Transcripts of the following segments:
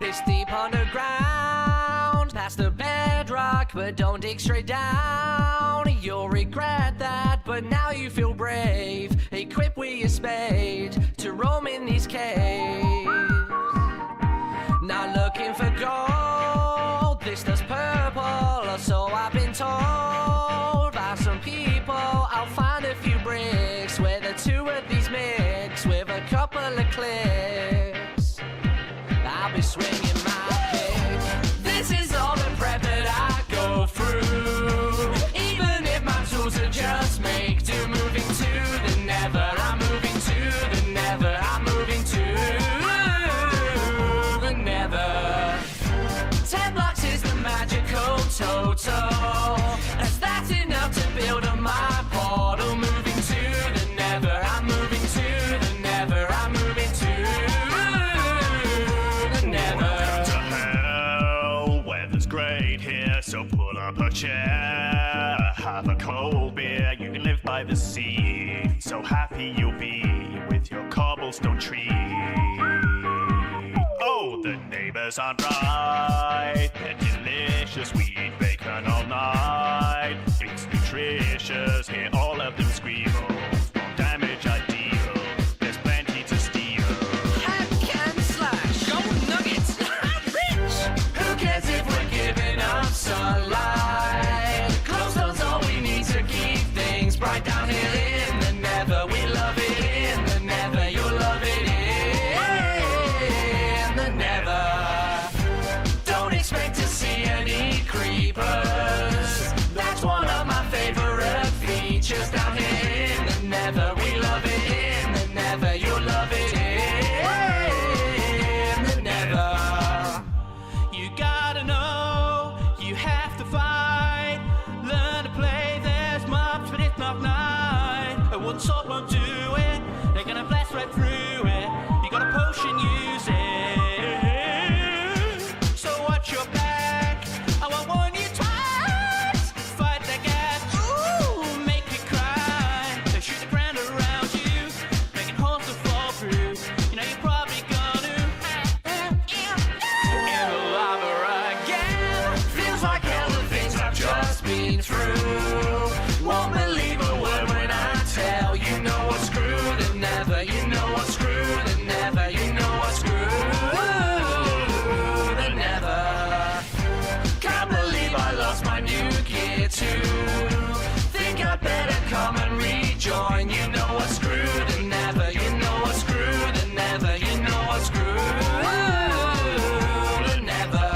It's deep underground, past the bedrock, but don't dig straight down. You'll regret that, but now you feel brave. Equipped with your spade to roam in these caves. Not looking for gold, this does purple, or so I've been told by some people. I'll find a few bricks where the two of these mix with a couple of clicks. I'll be swinging my pick. This is all the prep that I go through. Even if my tools are just make do. Moving to the Nether, I'm moving to the Nether, I'm moving to the Nether. 10 blocks is the magical total, as that's enough to build on my portal. Moving to the Nether, I'm moving to the Nether, I'm moving to the Nether. Welcome to hell, weather's great here, so pull up a chair, have a cold beer, you can live by the sea, so happy you'll be with your cobblestone tree. Oh, the neighbors aren't right, they're delicious, we eat bacon all night, it's nutritious, hear all of them squeal, more damage I deal, there's plenty to steal. Hack and slash, gold nuggets, rich. Who cares if we're giving up sunlight? Glostone's all we need to keep things bright down here in the Nether. We love it in the Nether, you'll love it in the Nether. Don't expect to see any creepers. That's one of my favorite features down here in the Nether. We love it in the Nether, you'll love it in the Nether. You gotta know, you have to fight. Learn to play, there's mobs, but it's not night. A wood sword won't do it, they're gonna blast right through it. You got a potion, use it. So watch your back, I won't warn you twice. Fight the gas, ooh, make me cry. They shoot the ground around you, making holes to fall through. You know you're probably gonna in the lava again. Feels like hell the things I've just been through. Won't believe a word when I tell you know what's screwed the Nether. You know what's screwed the Nether. You know what's screwed the Nether. Can't believe I lost my new gear too. Think I'd better come and rejoin. You know what's screwed the Nether. You know what's screwed the Nether. You know what's screwed the Nether.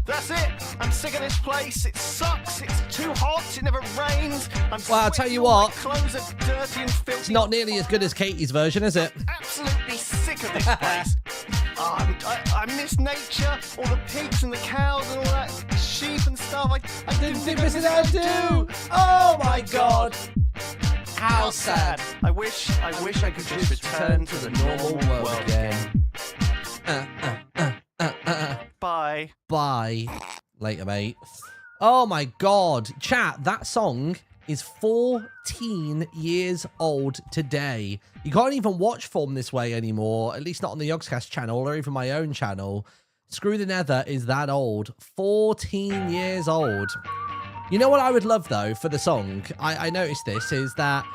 That's it, I'm sick of this place, it sucks, it's too hot, it never rains. Well, I'll tell you what, clothes are dirty and filthy. it's not nearly as good as Katie's version, is it? Absolutely sick of this place. I miss nature, all the pigs and the cows and all that sheep and stuff. I didn't think this is how to do. Oh my god. How sad. I wish I could just return to the normal world again. Bye. Bye. Later, mate. Oh my god. Chat, that song is 14 years old today. You can't even watch Form This Way anymore, at least not on the Yogscast channel or even my own channel. Screw the Nether is that old. 14 years old. You know what I would love, though, for the song? I noticed this, is that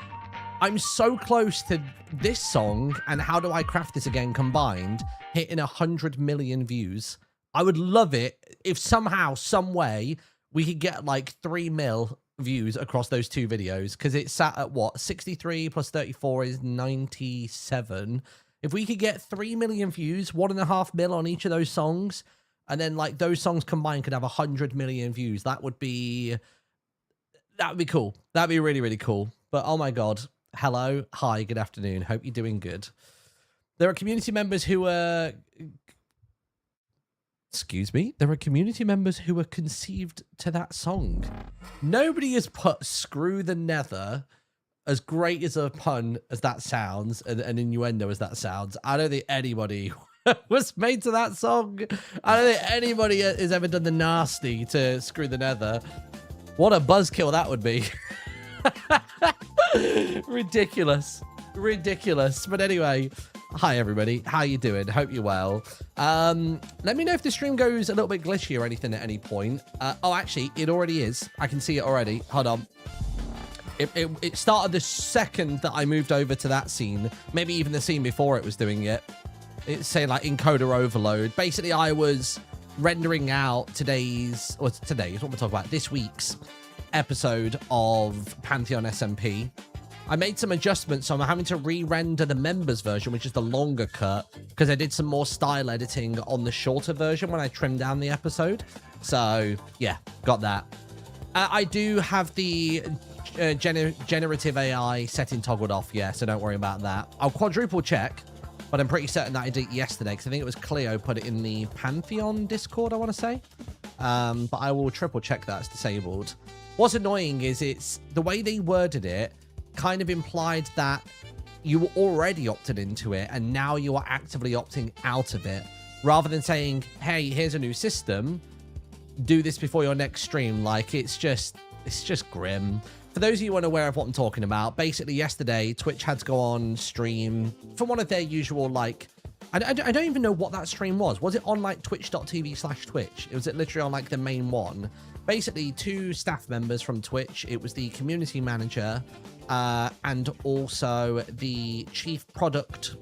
I'm so close to this song and How Do I Craft This Again combined, hitting 100 million views. I would love it if somehow, some way, we could get like 3 mil views across those two videos, because it's sat at what, 63 plus 34 is 97. If we could get 3 million views, 1.5 mil on each of those songs, and then like those songs combined could have 100 million views, that would be cool. That'd be really, really cool. But oh my god, hello, hi, good afternoon, hope you're doing good. There are community members who are there are community members who are conceived to that song. Nobody has put Screw the Nether, as great as a pun as that sounds, and an innuendo as that sounds. I don't think anybody was made to that song. I don't think anybody has ever done the nasty to Screw the Nether. What a buzzkill that would be. Ridiculous. Ridiculous. But anyway, Hi everybody, how you doing? Hope you're well. Let me know if the stream goes a little bit glitchy or anything at any point. Oh, actually, it already is. I can see it already. Hold on. It started the second that I moved over to that scene. Maybe even the scene before it was doing it. It's saying like encoder overload. Basically, I was rendering out what we're talking about, this week's episode of Pantheon SMP. I made some adjustments, so I'm having to re-render the members version, which is the longer cut, because I did some more style editing on the shorter version when I trimmed down the episode. So, yeah, got that. I do have the generative AI setting toggled off, yeah, so don't worry about that. I'll quadruple check, but I'm pretty certain that I did it yesterday, because I think it was Cleo put it in the Pantheon Discord, I want to say. But I will triple check that it's disabled. What's annoying is it's the way they worded it kind of implied that you were already opted into it and now you are actively opting out of it, rather than saying, hey, here's a new system, do this before your next stream. Like, it's just grim. For those of you unaware of what I'm talking about, basically yesterday Twitch had to go on stream for one of their usual, like, I don't even know what that stream was. Was it on like twitch.tv/Twitch? Was it literally on like the main one? Basically, 2 staff members from Twitch. It was the community manager and also the chief product.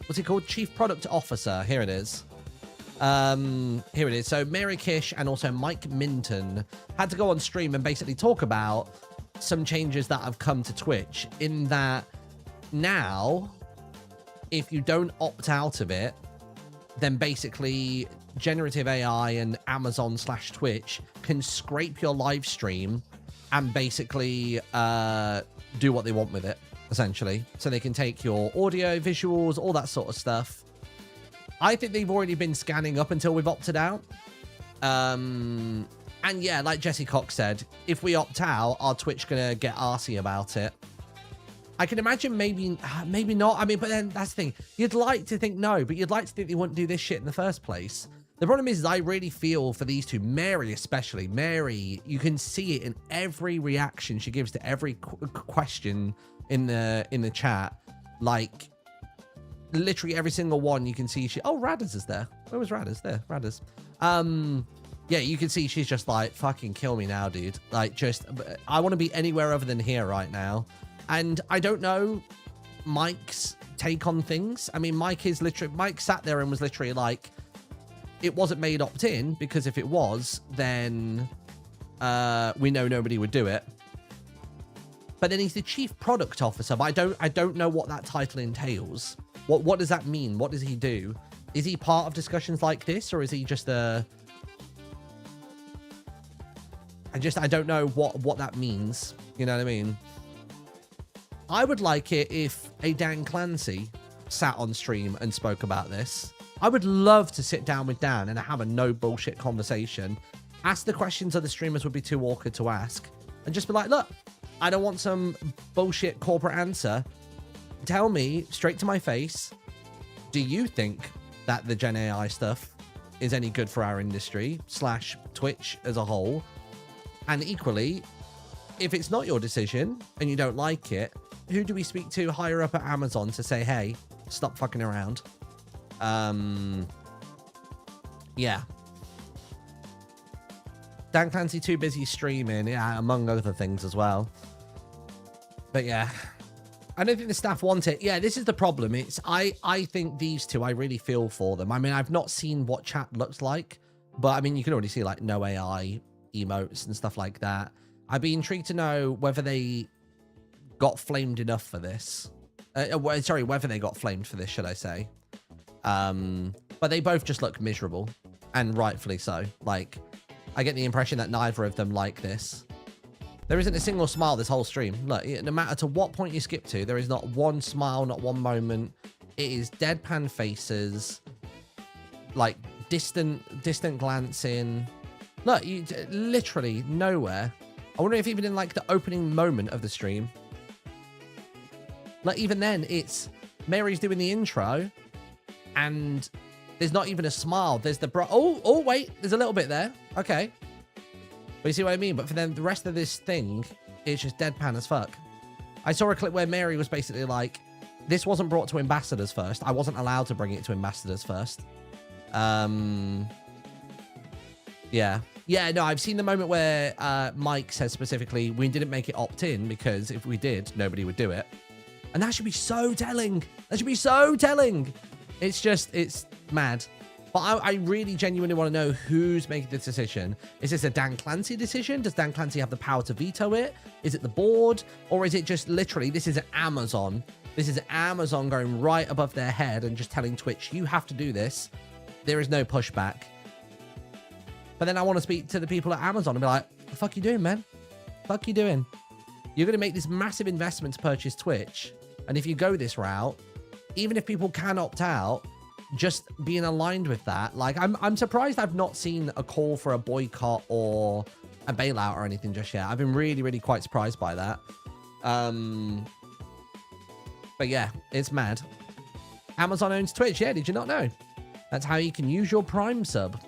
What's it called? Chief product officer. Here it is. Here it is. So Mary Kish and also Mike Minton had to go on stream and basically talk about some changes that have come to Twitch, in that now, if you don't opt out of it, then basically generative AI and Amazon/Twitch can scrape your live stream and basically do what they want with it, essentially. So they can take your audio, visuals, all that sort of stuff. I think they've already been scanning up until we've opted out. And yeah, like Jesse Cox said, if we opt out, are Twitch gonna get arsey about it? I can imagine maybe not. I mean, but then that's the thing. You'd like to think no, but you'd like to think they wouldn't do this shit in the first place. The problem is I really feel for these two, Mary especially. Mary, you can see it in every reaction she gives to every question in the chat. Like, literally every single one you can see oh, Radders is there. Where was Radders? There, Radders. Yeah, you can see she's just like, fucking kill me now, dude. Like, just, I want to be anywhere other than here right now. And I don't know Mike's take on things. I mean, Mike sat there and was literally like, it wasn't made opt-in, because if it was, then we know nobody would do it. But then he's the chief product officer, but I don't know what that title entails. What does that mean? What does he do? Is he part of discussions like this, or is he just a... I don't know what that means. You know what I mean? I would like it if a Dan Clancy sat on stream and spoke about this. I would love to sit down with Dan and have a no bullshit conversation. Ask the questions other streamers would be too awkward to ask. And just be like, look, I don't want some bullshit corporate answer. Tell me straight to my face, do you think that the Gen AI stuff is any good for our industry / Twitch as a whole? And equally, if it's not your decision and you don't like it, who do we speak to higher up at Amazon to say, hey, stop fucking around? Yeah. Dan Clancy too busy streaming, yeah, among other things as well. But yeah, I don't think the staff want it. Yeah, this is the problem. It's I think these two, I really feel for them. I mean, I've not seen what chat looks like, but I mean, you can already see like no AI emotes and stuff like that. I'd be intrigued to know whether they got flamed enough for this. Sorry, whether they got flamed for this, should I say. But they both just look miserable, and rightfully so. Like, I get the impression that neither of them like this. There isn't a single smile this whole stream. Look, no matter to what point you skip to, there is not one smile, not one moment. It is deadpan faces, like distant glancing. Look, you literally nowhere. I wonder if even in like the opening moment of the stream, like even then, it's Mary's doing the intro, and there's not even a smile. There's the oh wait, there's a little bit there. Okay, but you see what I mean? But for then the rest of this thing, it's just deadpan as fuck. I saw a clip where Mary was basically like, this wasn't brought to ambassadors first. I wasn't allowed to bring it to ambassadors first. Yeah. Yeah, no, I've seen the moment where Mike says specifically, we didn't make it opt-in because if we did, nobody would do it. And that should be so telling. That should be so telling. It's mad. But I really genuinely want to know who's making this decision. Is this a Dan Clancy decision? Does Dan Clancy have the power to veto it? Is it the board? Or is it just literally, this is Amazon. This is Amazon going right above their head and just telling Twitch, you have to do this. There is no pushback. But then I want to speak to the people at Amazon and be like, what the fuck you doing, man? What the fuck you doing? You're going to make this massive investment to purchase Twitch. And if you go this route, even if people can opt out, just being aligned with that. Like, I'm surprised I've not seen a call for a boycott or a bailout or anything just yet. I've been really, really quite surprised by that. But yeah, it's mad. Amazon owns Twitch. Yeah, did you not know? That's how you can use your Prime sub.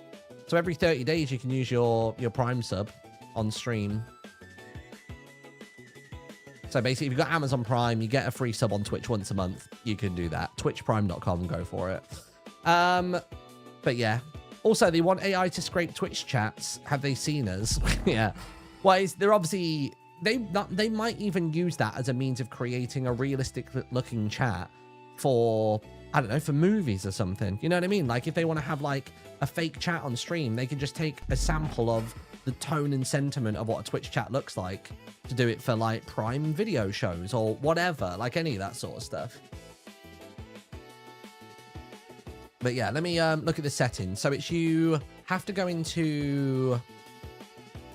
So every 30 days, you can use your Prime sub on stream. So basically, if you've got Amazon Prime, you get a free sub on Twitch once a month. You can do that. Twitchprime.com, go for it. But yeah. Also, they want AI to scrape Twitch chats. Have they seen us? Yeah. Well, they're obviously... They might even use that as a means of creating a realistic-looking chat for... I don't know, for movies or something. You know what I mean? Like, if they want to have, like, a fake chat on stream, they can just take a sample of the tone and sentiment of what a Twitch chat looks like to do it for, like, Prime Video shows or whatever. Like, any of that sort of stuff. But, yeah, let me look at the settings. So, it's you have to go into...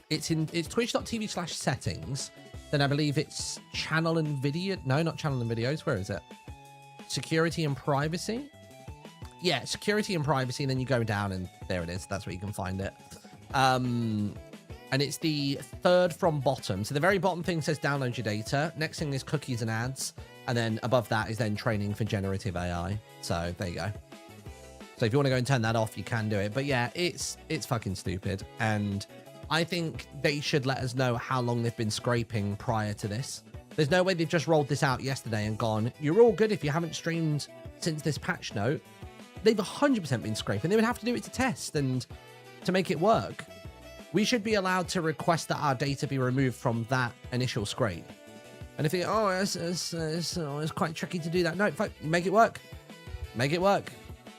It's twitch.tv/settings. Then I believe it's channel and video... No, not channel and videos. Where is it? Security and privacy. Yeah, security and privacy, and then you go down and there it is. That's where you can find it. And it's the third from bottom. So the very bottom thing says download your data. Next thing is cookies and ads. And then above that is then training for generative AI. So there you go. So if you want to go and turn that off, you can do it. But yeah, it's fucking stupid. And I think they should let us know how long they've been scraping prior to this. There's no way they've just rolled this out yesterday and gone, you're all good if you haven't streamed since this patch note. They've 100% been scraping. They would have to do it to test and to make it work. We should be allowed to request that our data be removed from that initial scrape. And if you go, it's quite tricky to do that. No, make it work. Make it work.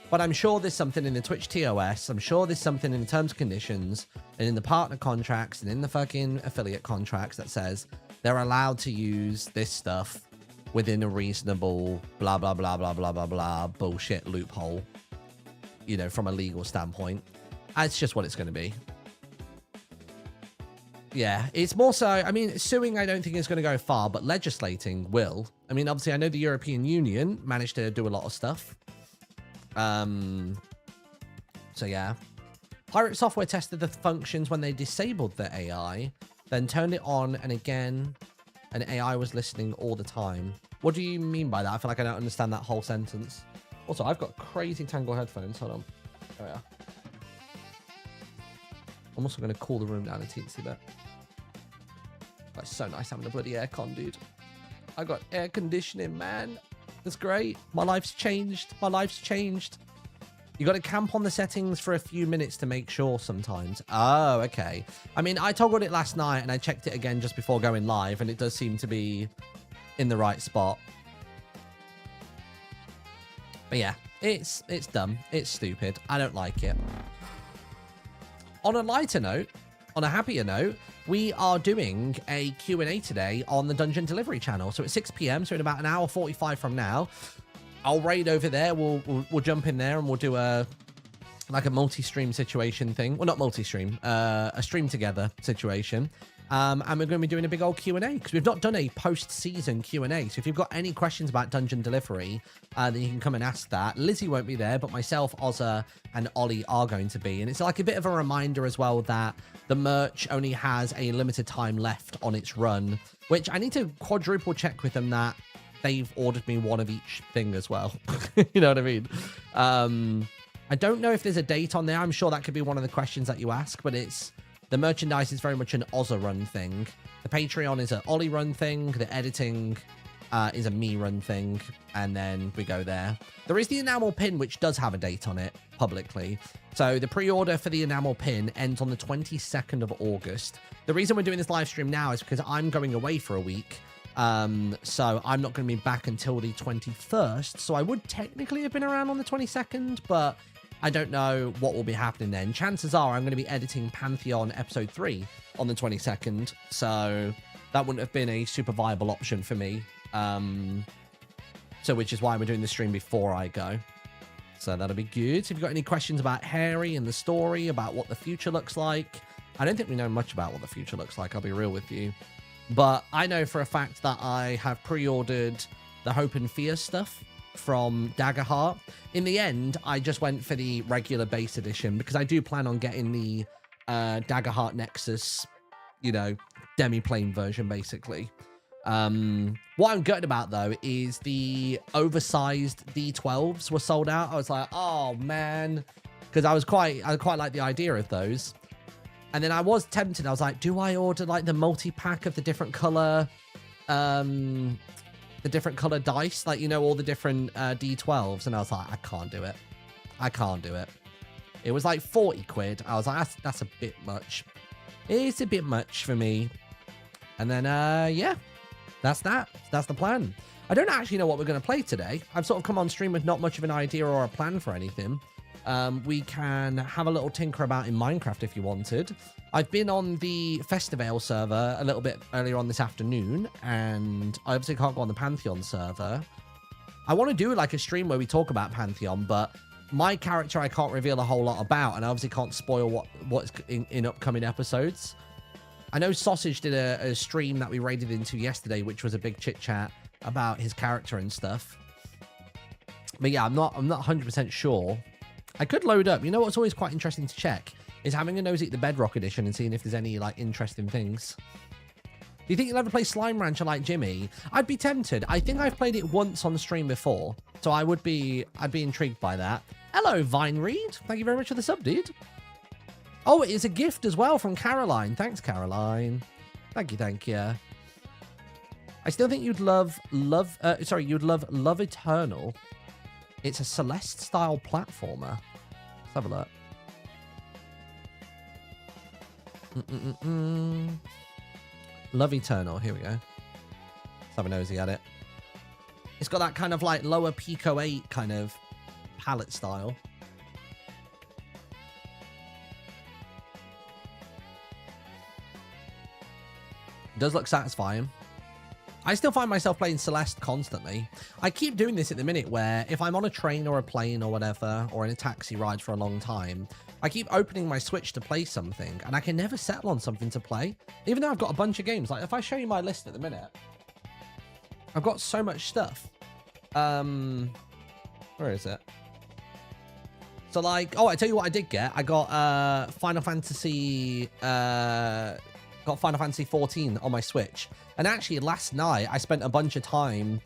But I'm sure there's something in the Twitch TOS. I'm sure there's something in the terms and conditions and in the partner contracts and in the fucking affiliate contracts that says they're allowed to use this stuff within a reasonable blah, blah, blah, blah, blah, blah, blah bullshit loophole, you know, from a legal standpoint. It's just what it's going to be. Yeah, it's more so, I mean, suing I don't think is going to go far, but legislating will. I mean, obviously, I know the European Union managed to do a lot of stuff. So yeah. Pirate Software tested the functions when they disabled the AI, then turned it on, and again, an AI was listening all the time. What do you mean by that? I feel like I don't understand that whole sentence. Also, I've got crazy Tangle headphones. Hold on. Oh, yeah. I'm also going to cool the room down a teensy bit. That's so nice having a bloody aircon, dude. I got air conditioning, man. That's great. My life's changed. My life's changed. You got to camp on the settings for a few minutes to make sure sometimes. Oh, okay. I mean, I toggled it last night and I checked it again just before going live, and it does seem to be in the right spot. But yeah, it's dumb. It's stupid. I don't like it. On a lighter note, on a happier note, we are doing a Q&A today on the Dungeon Delivery channel. So at 6 p.m, so in about an hour 45 from now, I'll raid over there. We'll jump in there and we'll do a multi-stream situation thing. Well, not multi-stream, a stream together situation. And we're going to be doing a big old Q&A because we've not done a post-season Q&A. So if you've got any questions about Dungeon Delivery, then you can come and ask that. Lizzie won't be there, but myself, Ozza, and Ollie are going to be. And it's like a bit of a reminder as well that the merch only has a limited time left on its run, which I need to quadruple check with them that they've ordered me one of each thing as well. You know what I mean? I don't know if there's a date on there. I'm sure that could be one of the questions that you ask, but it's... The merchandise is very much an Ozza run thing. The Patreon is an Ollie run thing. The editing is a me run thing, and then we go there. There is the enamel pin, which does have a date on it publicly. So the pre-order for the enamel pin ends on the 22nd of August. The reason we're doing this live stream now is because I'm going away for a week. So I'm not going to be back until the 21st. So I would technically have been around on the 22nd, but I don't know what will be happening then. Chances are I'm going to be editing Pantheon episode 3 on the 22nd. So that wouldn't have been a super viable option for me. So which is why we're doing the stream before I go. So that'll be good. If you've got any questions about Harry and the story, about what the future looks like, I don't think we know much about what the future looks like, I'll be real with you. But I know for a fact that I have pre-ordered the Hope and Fear stuff from Daggerheart. In the end, I just went for the regular base edition because I do plan on getting the Daggerheart Nexus, you know, demi-plane version, basically. What I'm gutted about, though, is the oversized D12s were sold out. I was like, oh, man, because I quite like the idea of those. And then I was tempted. I was like, do I order like the multi-pack of the different color dice, like, you know, all the different D12s? And I was like, I can't do it. I can't do it. It was like 40 quid. I was like, that's a bit much. It's a bit much for me. And then, yeah, that's that. That's the plan. I don't actually know what we're going to play today. I've sort of come on stream with not much of an idea or a plan for anything. We can have a little tinker about in Minecraft if you wanted. I've been on the Festival server a little bit earlier on this afternoon, and I obviously can't go on the Pantheon server. I want to do like a stream where we talk about Pantheon, but my character I can't reveal a whole lot about, and I obviously can't spoil what's in upcoming episodes. I know Sausage did a stream that we raided into yesterday, which was a big chit chat about his character and stuff. But yeah, I'm not 100% sure. I could load up. You know what's always quite interesting to check is having a nosy at the Bedrock edition and seeing if there's any like interesting things. Do you think you'll ever play Slime Rancher like Jimmy? I'd be tempted. I think I've played it once on stream before, so I'd be intrigued by that. Hello, Vine Reed. Thank you very much for the sub, dude. Oh, it is a gift as well from Caroline. Thanks, Caroline. Thank you, thank you. I still think you'd love Love Eternal. It's a Celeste-style platformer. Let's have a look. Love Eternal. Here we go. Let's have a nosy at it. It's got that kind of like lower Pico 8 kind of palette style. It does look satisfying. I still find myself playing Celeste constantly. I keep doing this at the minute where if I'm on a train or a plane or whatever, or in a taxi ride for a long time, I keep opening my Switch to play something, and I can never settle on something to play, even though I've got a bunch of games. Like, if I show you my list at the minute, I've got so much stuff. Where is it? So, like, oh, I tell you what I did get. I got Final Fantasy 14 on my Switch. And actually, last night, I spent a bunch of time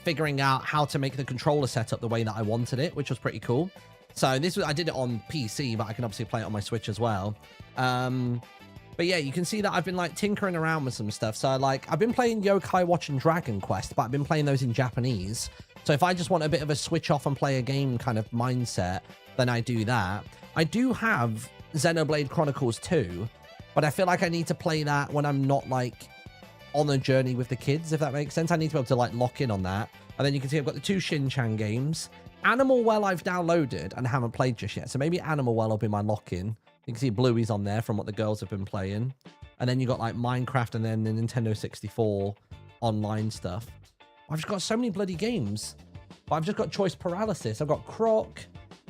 figuring out how to make the controller set up the way that I wanted it, which was pretty cool. So I did it on PC, but I can obviously play it on my Switch as well. But yeah, you can see that I've been like tinkering around with some stuff. So like, I've been playing Yokai Watch and Dragon Quest, but I've been playing those in Japanese. So if I just want a bit of a switch off and play a game kind of mindset, then I do that. I do have Xenoblade Chronicles 2, but I feel like I need to play that when I'm not like on a journey with the kids, if that makes sense. I need to be able to like lock in on that. And then you can see I've got the 2 Shin-Chan games. Animal Well I've downloaded and haven't played just yet. So maybe Animal Well will be my lock-in. You can see Bluey's on there from what the girls have been playing. And then you got like Minecraft and then the Nintendo 64 online stuff. I've just got so many bloody games. But I've just got choice paralysis. I've got Croc,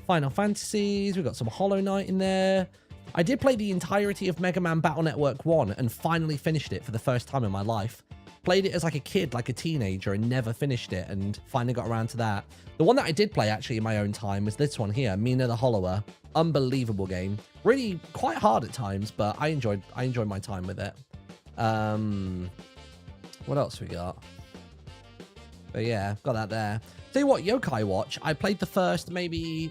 Final Fantasies. We've got some Hollow Knight in there. I did play the entirety of Mega Man Battle Network 1 and finally finished it for the first time in my life. Played it as like a kid, like a teenager, and never finished it, and finally got around to that. The one that I did play actually in my own time was this one here, Mina the Hollower. Unbelievable game. Really quite hard at times, but I enjoyed my time with it. What else we got? But yeah, got that there. Tell you what, Yokai Watch, I played the first maybe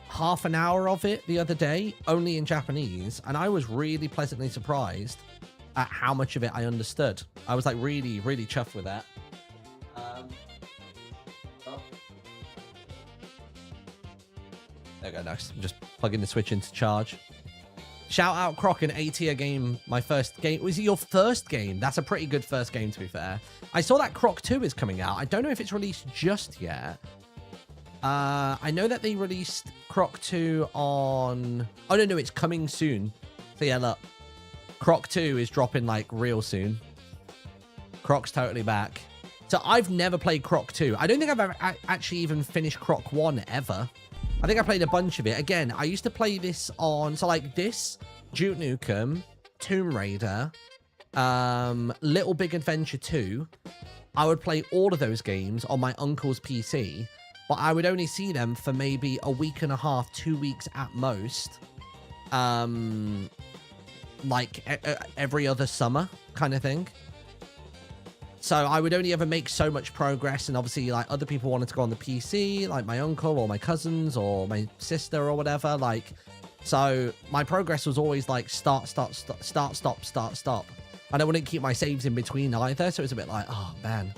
half an hour of it the other day, only in Japanese, and I was really pleasantly surprised at how much of it I understood. I was like really, really chuffed with that. There we go, nice. I'm just plugging the Switch into charge. Shout out Croc, an A-tier game. My first game. Was it your first game? That's a pretty good first game, to be fair. I saw that Croc 2 is coming out. I don't know if it's released just yet. I know that they released Croc 2 on... Oh, no, it's coming soon. So yeah, look. Croc 2 is dropping like real soon. Croc's totally back. So I've never played Croc 2. I don't think I've ever actually even finished Croc 1 ever. I think I played a bunch of it. Again, I used to play this on... So like this, Duke Nukem, Tomb Raider, Little Big Adventure 2. I would play all of those games on my uncle's PC. But I would only see them for maybe a week and a half, 2 weeks at most. Like every other summer kind of thing. So I would only ever make so much progress, and obviously like other people wanted to go on the PC, like my uncle or my cousins or my sister or whatever. Like, so my progress was always like start, stop. And I wouldn't keep my saves in between either, so it was a bit like, oh man.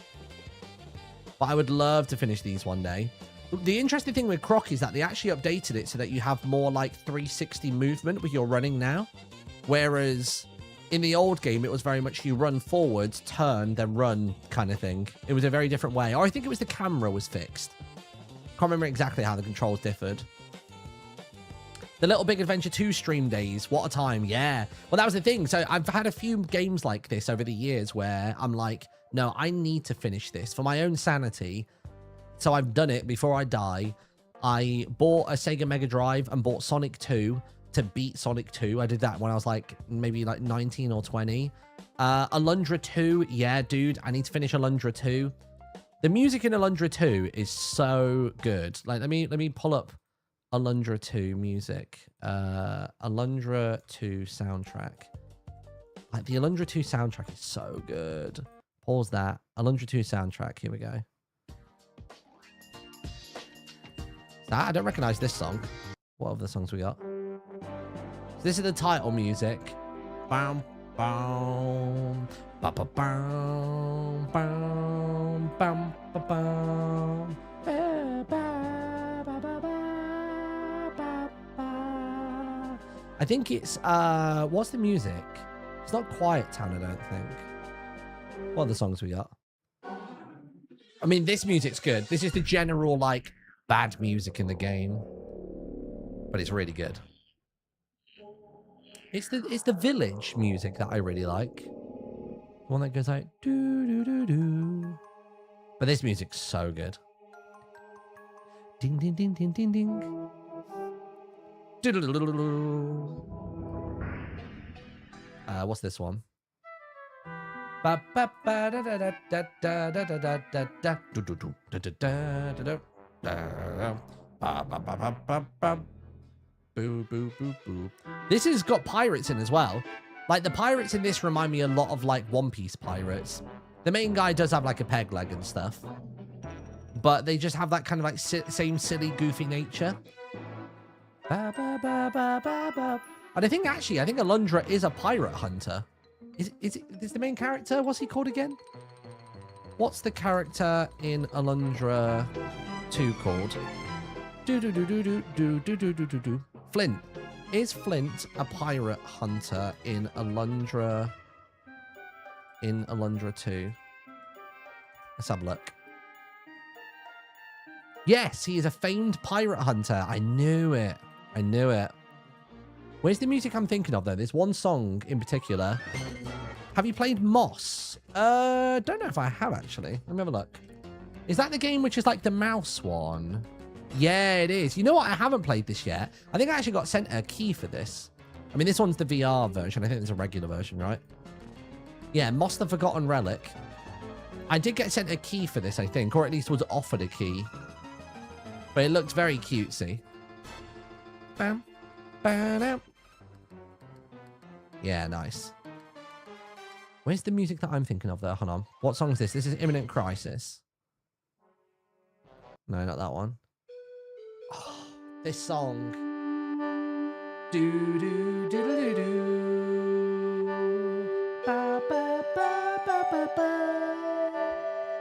But I would love to finish these one day. The interesting thing with Croc is that they actually updated it so that you have more like 360 movement with your running now. Whereas in the old game, it was very much you run forwards, turn, then run kind of thing. It was a very different way. Or I think it was the camera was fixed. Can't remember exactly how the controls differed. The Little Big Adventure 2 stream days. What a time. Yeah. Well, that was the thing. So I've had a few games like this over the years where I'm like, no, I need to finish this for my own sanity. So I've done it before I die. I bought a Sega Mega Drive and bought Sonic 2 to beat Sonic 2. I did that when I was like maybe like 19 or 20. Alundra 2. Yeah, dude, I need to finish Alundra 2. The music in Alundra 2 is so good. Like, let me pull up Alundra 2 music. Alundra 2 soundtrack. Like, the Alundra 2 soundtrack is so good. Pause that. Alundra 2 soundtrack. Here we go. I don't recognize this song. What other songs we got? So this is the title music. Bam, bam, ba ba bam, bam, bam, ba bam, ba ba ba ba ba ba. I think it's what's the music? It's not Quiet Town, I don't think. What other songs we got? I mean, this music's good. This is the general like bad music in the game, but it's really good. It's the village music that I really like. The one that goes like do do do do. But this music's so good. Ding ding ding ding ding ding. What's this one? Ba ba ba da da da da da da da da da do do do da da da da da. Ba ba ba ba ba ba. Boo, boo, boo, boo. This has got pirates in as well. Like, the pirates in this remind me a lot of, like, One Piece pirates. The main guy does have, like, a peg leg and stuff. But they just have that kind of, like, same silly, goofy nature. Ba, ba, ba, ba, ba, ba. And I think, actually, Alundra is a pirate hunter. Is the main character? What's he called again? What's the character in Alundra 2 called? Do-do-do-do-do-do-do-do-do-do. Flint. Is Flint a pirate hunter in Alundra 2? Let's have a look. Yes, he is a famed pirate hunter. I knew it. I knew it. Where's the music I'm thinking of, though? There's one song in particular. Have you played Moss? Don't know if I have, actually. Let me have a look. Is that the game which is like the mouse one? Yeah, it is. You know what? I haven't played this yet. I think I actually got sent a key for this. I mean, this one's the VR version. I think there's a regular version, right? Yeah, Moss the Forgotten Relic. I did get sent a key for this, I think, or at least was offered a key. But it looked very cutesy. Bam, bam. Yeah, nice. Where's the music that I'm thinking of, though? Hold on. What song is this? This is Imminent Crisis. No, not that one. Oh, this song. Do do do do do. Ba ba ba ba ba ba.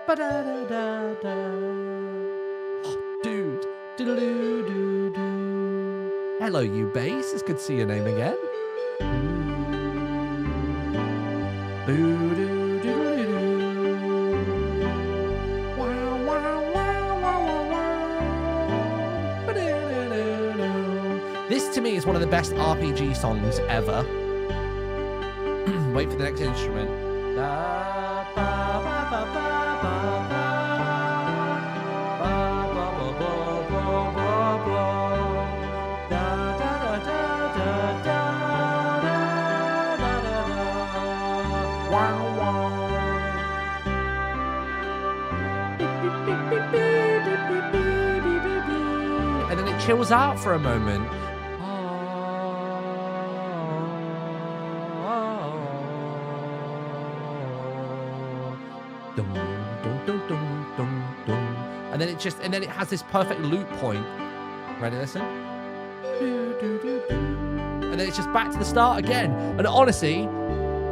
Ba da da da da. Oh, dude. Do do do do. Hello, you bass. It's good to see your name again. This to me is one of the best RPG songs ever. Wait for the next instrument. And then it chills out for a moment. And then it has this perfect loop point. Ready, listen. And then it's just back to the start again. And honestly,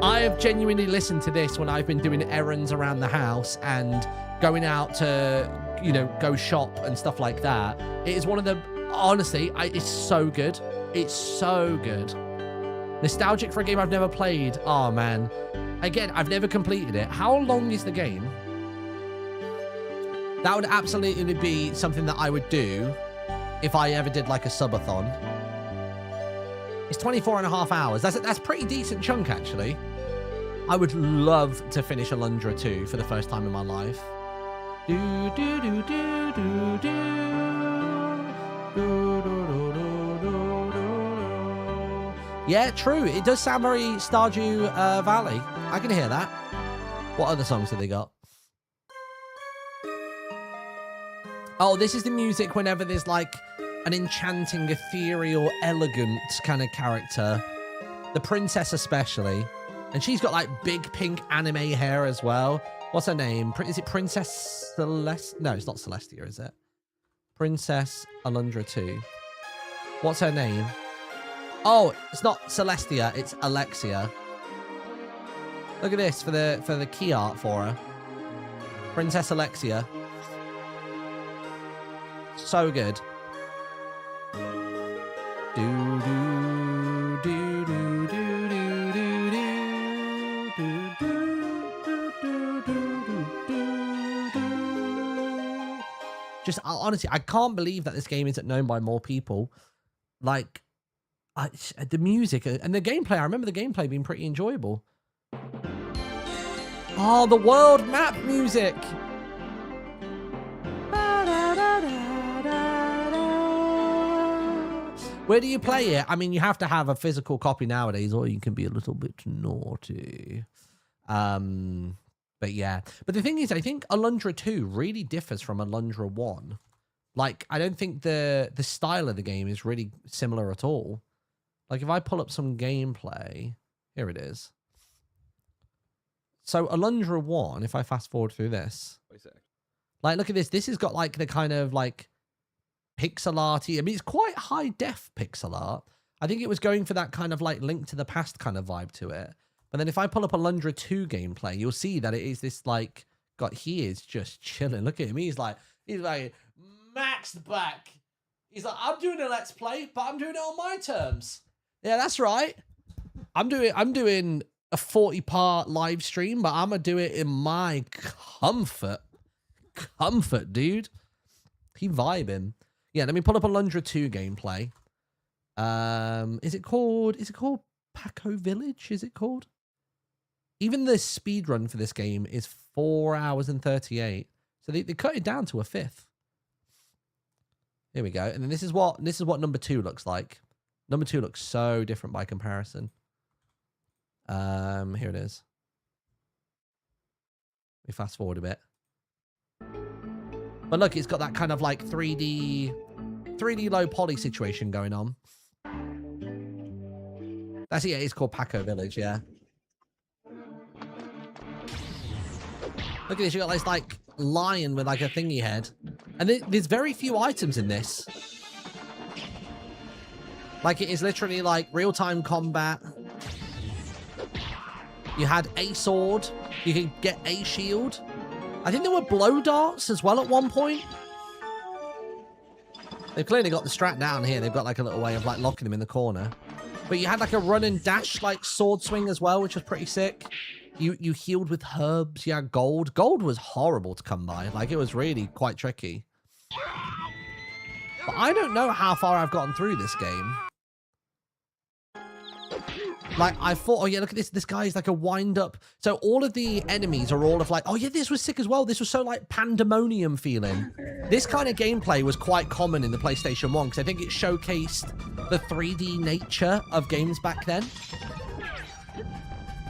I have genuinely listened to this when I've been doing errands around the house and going out to, you know, go shop and stuff like that. It is one of the, honestly, it's so good. It's so good. Nostalgic for a game I've never played. Oh, man. Again, I've never completed it. How long is the game? That would absolutely be something that I would do if I ever did like a subathon. It's 24.5 hours. That's pretty decent chunk, actually. I would love to finish Alundra 2 for the first time in my life. Yeah, true. It does sound very Stardew Valley. I can hear that. What other songs have they got? Oh, this is the music whenever there's like an enchanting, ethereal, elegant kind of character. The princess especially. And she's got like big pink anime hair as well. What's her name? Is it Princess Celeste? No, it's not Celestia, is it? Princess Alundra 2. What's her name? Oh, it's not Celestia, it's Alexia. Look at this for the key art for her. Princess Alexia. So good. Just honestly, I can't believe that this game isn't known by more people. Like, the music and the gameplay. I remember the gameplay being pretty enjoyable. Oh, the world map music. Where do you play it? I mean, you have to have a physical copy nowadays, or you can be a little bit naughty. But yeah. But the thing is, I think Alundra 2 really differs from Alundra 1. Like, I don't think the style of the game is really similar at all. Like, if I pull up some gameplay, here it is. So Alundra 1, if I fast forward through this, like, look at this. This has got like the kind of like pixel arty. I mean, it's quite high def pixel art. I think it was going for that kind of like Link to the Past kind of vibe to it. But then if I pull up Alundra 2 gameplay, you'll see that it is this like, God, he is just chilling. Look at him. He's like maxed back. He's like, I'm doing a let's play, but I'm doing it on my terms. Yeah, that's right. I'm doing a 40-part live stream, but I'm gonna do it in my comfort, dude. He vibing. Yeah, let me pull up Alundra 2 gameplay. Is it called Paco Village? Is it called? Even the speed run for this game is 4 hours and 38. So they cut it down to a fifth. Here we go. And then this is what number 2 looks like. Number 2 looks so different by comparison. Here it is. Let me fast forward a bit. But look, it's got that kind of like 3D low poly situation going on. That's it. Yeah, it's called Paco Village. Yeah. Look at this. You got this like lion with like a thingy head, and there's very few items in this. Like, it is literally like real-time combat. You had a sword. You could get a shield. I think there were blow darts as well at one point. They've clearly got the strat down here. They've got like a little way of like locking them in the corner. But you had like a run and dash like sword swing as well, which was pretty sick. You healed with herbs. You had gold. Gold was horrible to come by. Like it was really quite tricky. But I don't know how far I've gotten through this game. Like, I thought, oh yeah, look at this. This guy is like a wind-up. So all of the enemies are all of like, oh yeah, this was sick as well. This was so like pandemonium feeling. This kind of gameplay was quite common in the PlayStation 1 because I think it showcased the 3D nature of games back then.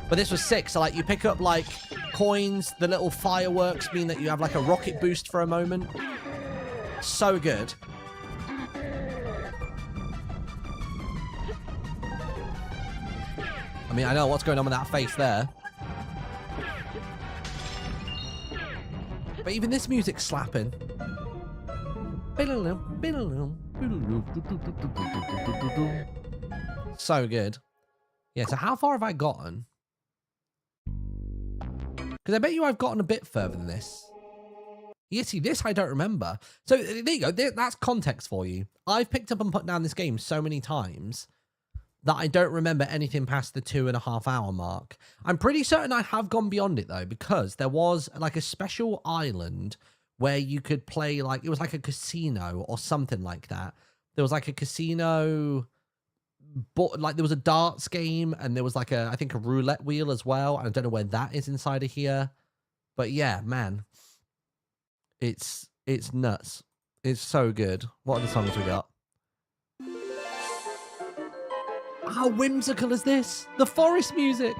But this was sick. So like you pick up like coins, the little fireworks mean that you have like a rocket boost for a moment. So good. I mean, I know what's going on with that face there. But even this music's slapping. So good. Yeah, so how far have I gotten? Because I bet you I've gotten a bit further than this. Yeah, see, this I don't remember. So there you go. That's context for you. I've picked up and put down this game so many times that I don't remember anything past the 2.5 hour mark. I'm pretty certain I have gone beyond it though, because there was like a special island where you could play like, it was like a casino or something like that. There was like a casino, but like there was a darts game and there was like a, I think a roulette wheel as well. I don't know where that is inside of here, but yeah, man, it's nuts. It's so good. What are the songs we got? How whimsical is this? The forest music.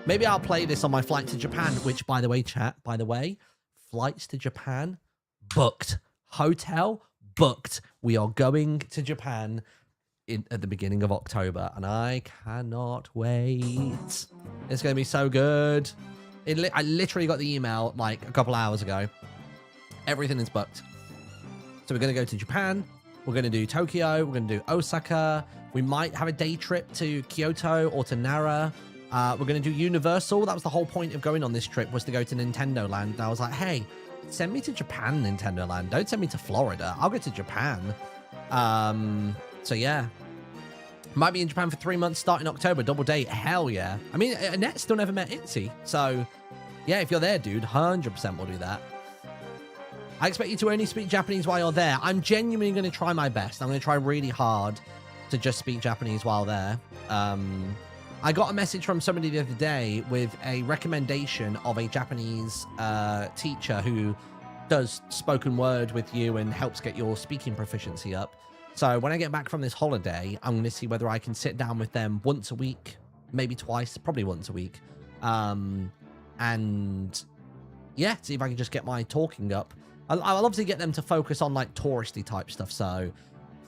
Maybe I'll play this on my flight to Japan, which, by the way, chat, by the way, flights to Japan booked. Hotel booked. We are going to Japan at the beginning of October, and I cannot wait. It's going to be so good. I literally got the email like a couple hours ago. Everything is booked. So we're going to go to Japan. We're going to do Tokyo. We're going to do Osaka. We might have a day trip to Kyoto or to Nara. We're going to do Universal. That was the whole point of going on this trip, was to go to Nintendo Land. And I was like, hey, send me to Japan, Nintendo Land. Don't send me to Florida. I'll go to Japan. So yeah, might be in Japan for 3 months starting October, double date. Hell yeah. I mean, Annette still never met Itzy. So yeah, if you're there, dude, 100% will do that. I expect you to only speak Japanese while you're there. I'm genuinely going to try my best. I'm going to try really hard to just speak Japanese while there. I got a message from somebody the other day with a recommendation of a Japanese teacher who does spoken word with you and helps get your speaking proficiency up. So when I get back from this holiday, I'm going to see whether I can sit down with them once a week, maybe twice, probably once a week. And yeah, see if I can just get my talking up. I'll obviously get them to focus on like touristy type stuff. So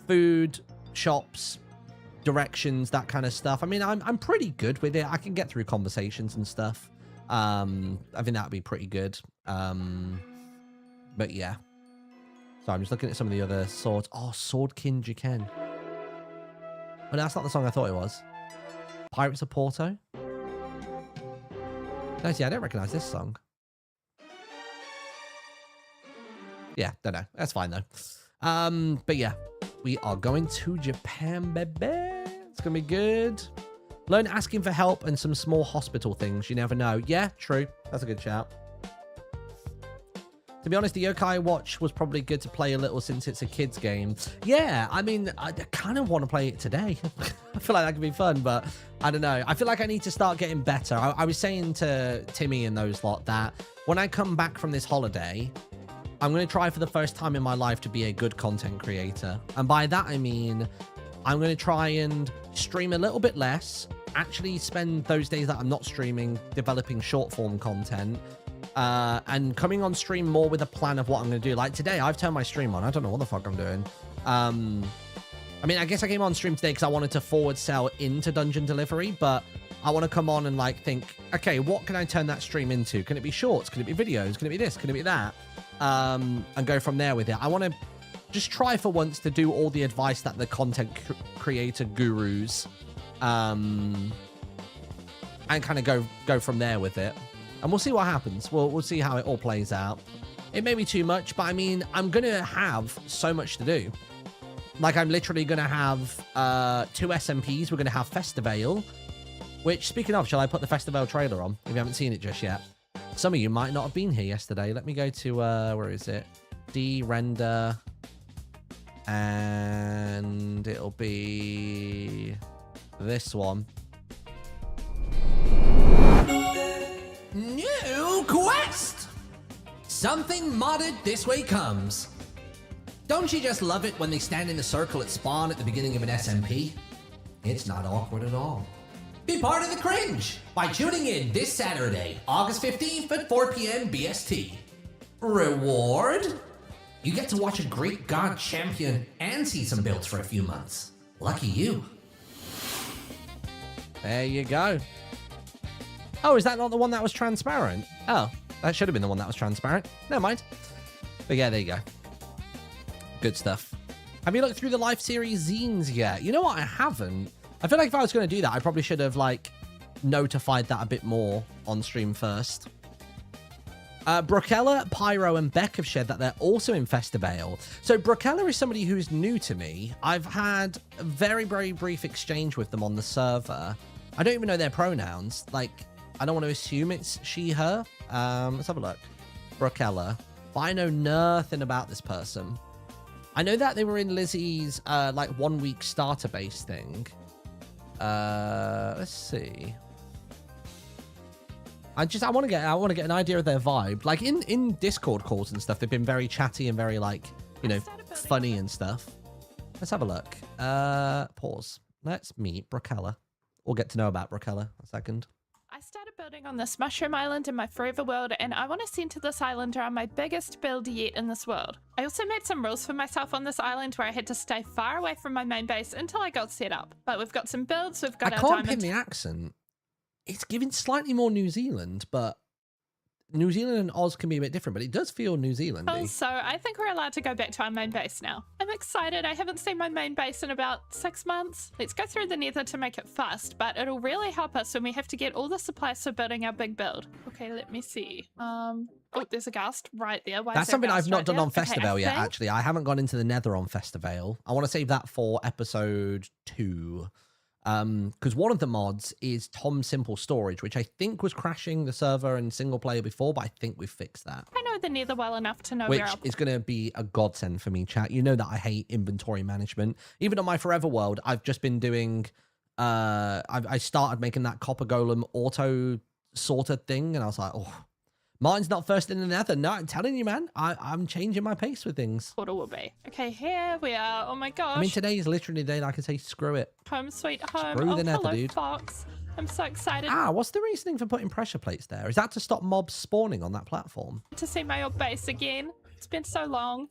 food, shops, directions, that kind of stuff. I mean, I'm pretty good with it. I can get through conversations and stuff. I think that would be pretty good. But yeah. So I'm just looking at some of the other swords. Oh, Swordkin Jiken. But that's not the song I thought it was. Pirates of Porto? No, see, I don't recognize this song. Yeah, don't know. That's fine, though. But yeah, we are going to Japan, baby. It's going to be good. Learn asking for help and some small hospital things. You never know. Yeah, true. That's a good shout. To be honest, the Yokai Watch was probably good to play a little since it's a kid's game. Yeah, I mean, I kind of want to play it today. I feel like that could be fun, but I don't know. I feel like I need to start getting better. I was saying to Timmy and those lot that when I come back from this holiday, I'm going to try for the first time in my life to be a good content creator. And by that, I mean, I'm going to try and stream a little bit less, actually spend those days that I'm not streaming, developing short form content, and coming on stream more with a plan of what I'm going to do. Like today, I've turned my stream on. I don't know what the fuck I'm doing. I mean, I guess I came on stream today because I wanted to forward sell into dungeon delivery, but I want to come on and like think, okay, what can I turn that stream into? Can it be shorts? Can it be videos? Can it be this? Can it be that? And go from there with it. I want to just try for once to do all the advice that the content creator gurus and kind of go from there with it. And we'll see what happens. We'll see how it all plays out. It may be too much, but I mean, I'm going to have so much to do. Like, I'm literally going to have 2 SMPs. We're going to have Festivale, which, speaking of, shall I put the Festivale trailer on if you haven't seen it just yet? Some of you might not have been here yesterday. Let me go to, where is it? D-render. And it'll be this one. New quest! Something modded this way comes. Don't you just love it when they stand in a circle at spawn at the beginning of an SMP? It's not awkward at all. Be part of the cringe by tuning in this Saturday, August 15th at 4 p.m. BST. Reward? You get to watch a Greek god champion and see some builds for a few months. Lucky you. There you go. Oh, is that not the one that was transparent? Oh, that should have been the one that was transparent. Never mind. But yeah, there you go. Good stuff. Have you looked through the live series zines yet? You know what? I haven't. I feel like if I was going to do that, I probably should have, like, notified that a bit more on stream first. Brookella, Pyro, and Beck have shared that they're also in Festivale. So Brookella is somebody who's new to me. I've had a very, very brief exchange with them on the server. I don't even know their pronouns. Like, I don't want to assume it's she, her. Let's have a look. Brookella. But I know nothing about this person. I know that they were in Lizzie's, like, 1 week starter base thing. Let's see. I want to get an idea of their vibe. Like, in Discord calls and stuff, they've been very chatty and very, like, you know, funny and stuff. Let's have a look. Pause. Let's meet Brookella. We'll get to know about Brookella a second. I started building on this mushroom island in my forever world, and I want to center this island around my biggest build yet in this world. I also made some rules for myself on this island where I had to stay far away from my main base until I got set up. But we've got some builds, we've got I our can't diamond... pin the accent. It's giving slightly more New Zealand, but New Zealand and Oz can be a bit different, but it does feel New Zealandy. So I think we're allowed to go back to our main base now. I'm excited. I haven't seen my main base in about 6 months. Let's go through the Nether to make it fast, but it'll really help us when we have to get all the supplies for building our big build. Okay, let me see. Oh, there's a ghast right there. Why That's something I've not done on Festivale yet, think... actually. I haven't gone into the Nether on Festivale. I want to save that for episode 2. Because one of the mods is Tom Simple Storage, which I think was crashing the server in single player before, but I think we've fixed that. I know the Nether well enough to know which where is going to be a godsend for me, chat. You know that I hate inventory management. Even on my Forever World, I've just been doing, I started making that copper golem auto sorted thing, and I was like, oh, Martyn's not first in the Nether. No, I'm telling you, man, I'm changing my pace with things. Portal will be. Okay, here we are. Oh my gosh. I mean, today is literally the day that I can say screw it. Home sweet home. Screw the Nether, hello, dude. Fox. I'm so excited What's the reasoning for putting pressure plates there? Is that to stop mobs spawning on that platform? to see my old base again. It's been so long.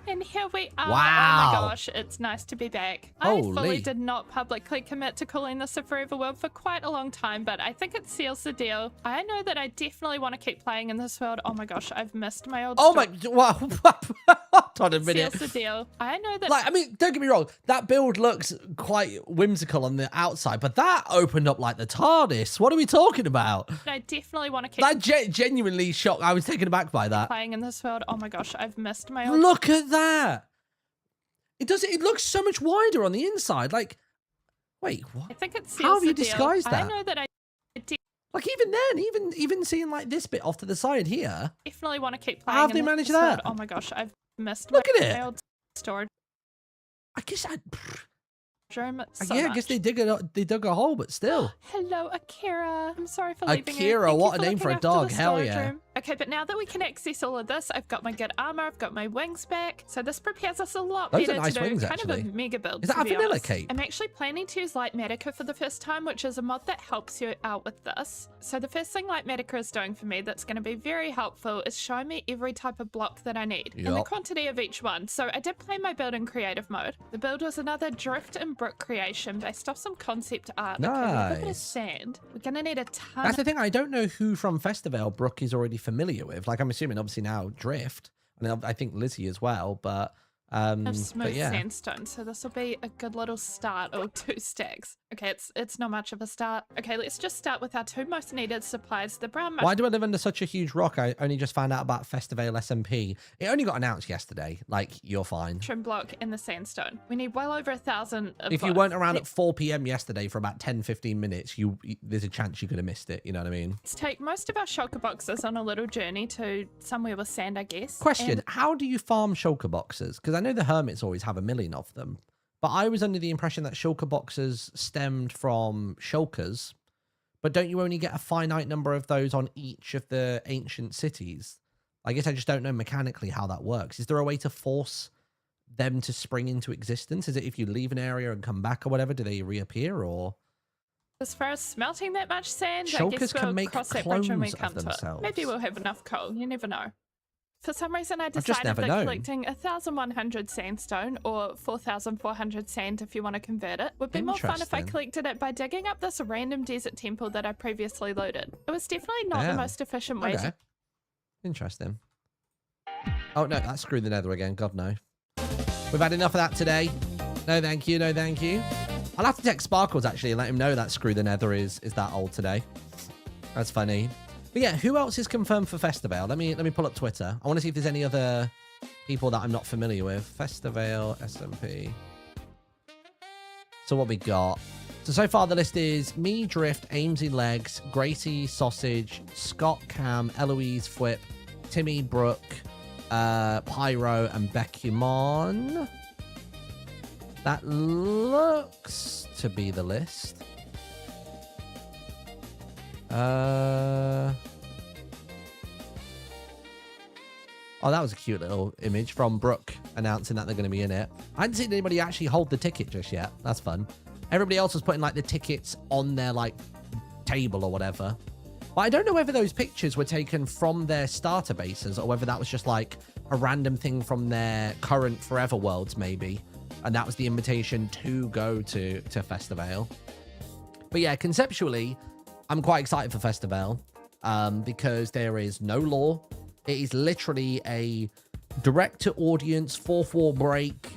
And here we are. Wow. Oh my gosh, it's nice to be back. I Holy. fully did not publicly commit to calling this a forever world for quite a long time, but I think it seals the deal. I know that I definitely want to keep playing in this world. Oh my gosh, I've missed my old Oh my, wow. Hold on a minute. seals the deal. I know that Like, I mean, don't get me wrong. That build looks quite whimsical on the outside, but that opened up like the TARDIS. What are we talking about? I definitely want to keep That genuinely shocked. I was taken aback by that. playing in this world. Oh my gosh, I've missed my old Look at that. It looks so much wider on the inside. Like, wait, what? I think it seals How have you the deal. disguised I that? know that I Like, even then, even seeing like this bit off to the side here. definitely want to keep playing How have in they this managed world. that? Oh my gosh, I've missed Look my at it. old storage I guess room so yeah, I much. guess they dug a hole, but still. Hello, Akira. I'm sorry for leaving you. Akira, Thank you what a for name looking for a after dog. the Hell storage yeah. room. Okay, but now that we can access all of this, I've got my good armor, I've got my wings back. So this prepares us a lot Those are better nice to do wings, kind of actually. a mega build. Is that to a be vanilla honest. cape? I'm actually planning to use Light Medica for the first time, which is a mod that helps you out with this. So the first thing Light Medica is doing for me that's going to be very helpful is showing me every type of block that I need and the Yup. quantity of each one. So I did play my build in creative mode. The build was another drift and brick creation based off some concept art. Okay, we have a bit of Nice. sand. We're going to need a ton That's the thing. I don't know who from Festivale Brooke is already familiar with. Like, I'm assuming, obviously, now Drift. And I think Lizzie as well, but Of smooth but yeah. sandstone, so this will be a good little start. Or 2 stacks. Okay, it's not much of a start. Okay, let's just start with our 2 most needed supplies: the brown Why do I live under such a huge rock? I only just found out about Festivale SMP. It only got announced yesterday. Like, you're fine. mushroom block and the sandstone. We need well over 1,000 of If you both. weren't around at 4 p.m. yesterday for about 10-15 minutes, there's a chance you could have missed it. You know what I mean? Let's take most of our shulker boxes on a little journey to somewhere with sand, I guess. Question: And how do you farm shulker boxes? Because I know the hermits always have a million of them, but I was under the impression that shulker boxes stemmed from shulkers. But don't you only get a finite number of those on each of the ancient cities? I guess I just don't know mechanically how that works. Is there a way to force them to spring into existence? Is it if you leave an area and come back or whatever, do they reappear? Or as far as smelting that much sand, I shulkers guess can we'll make cross that bridge when we clones of come to it. themselves. Maybe we'll have enough coal. You never know. For some reason, I just decided never that known. collecting 1,100 sandstone, or 4,400 sand if you want to convert it, would be more fun if I Interesting. collected it by digging up this random desert temple that I previously looted. It was definitely not the Yeah. most efficient way Okay. to... Interesting. Oh no, that's screwed the nether again. God no. We've had enough of that today. No thank you, no thank you. I'll have to text Sparkles actually and let him know that screw the nether is that old today. That's funny. But yeah, who else is confirmed for Festivale? Let me pull up Twitter. I want to see if there's any other people that I'm not familiar with. Festivale SMP. So what we got? So far the list is me, Drift, Amesy Legs, Gracie, Sausage, Scott, Cam, Eloise, Flip, Timmy, Brooke, Pyro, and Beckymon. That looks to be the list. Oh, that was a cute little image from Brooke announcing that they're going to be in it. I hadn't seen anybody actually hold the ticket just yet. That's fun. Everybody else was putting like the tickets on their like table or whatever. But I don't know whether those pictures were taken from their starter bases or whether that was just like a random thing from their current Forever Worlds maybe. And that was the invitation to go to Festivale. But yeah, conceptually, I'm quite excited for Festivale because there is no lore. It is literally a direct-to-audience, fourth wall break,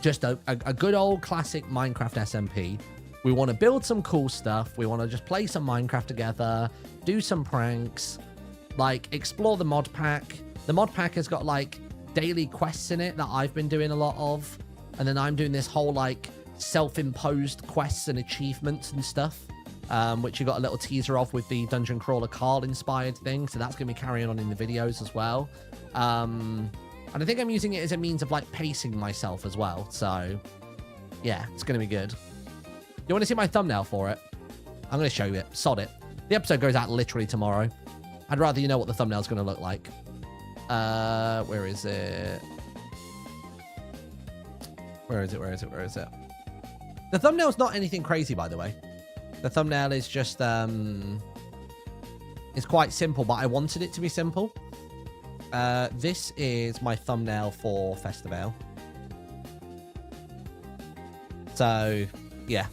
just a good old classic Minecraft SMP. We want to build some cool stuff. We want to just play some Minecraft together, do some pranks, like explore the mod pack. The mod pack has got like daily quests in it that I've been doing a lot of. And then I'm doing this whole like self-imposed quests and achievements and stuff. Which you got a little teaser of with the Dungeon Crawler Carl inspired thing. So that's going to be carrying on in the videos as well. And I think I'm using it as a means of like pacing myself as well. So yeah, it's going to be good. You want to see my thumbnail for it? I'm going to show you it. Sod it. The episode goes out literally tomorrow. I'd rather you know what the thumbnail's going to look like. Where is it? Where is it? The thumbnail's not anything crazy, by the way. The thumbnail is just, it's quite simple, but I wanted it to be simple. This is my thumbnail for Festivale. So, yeah.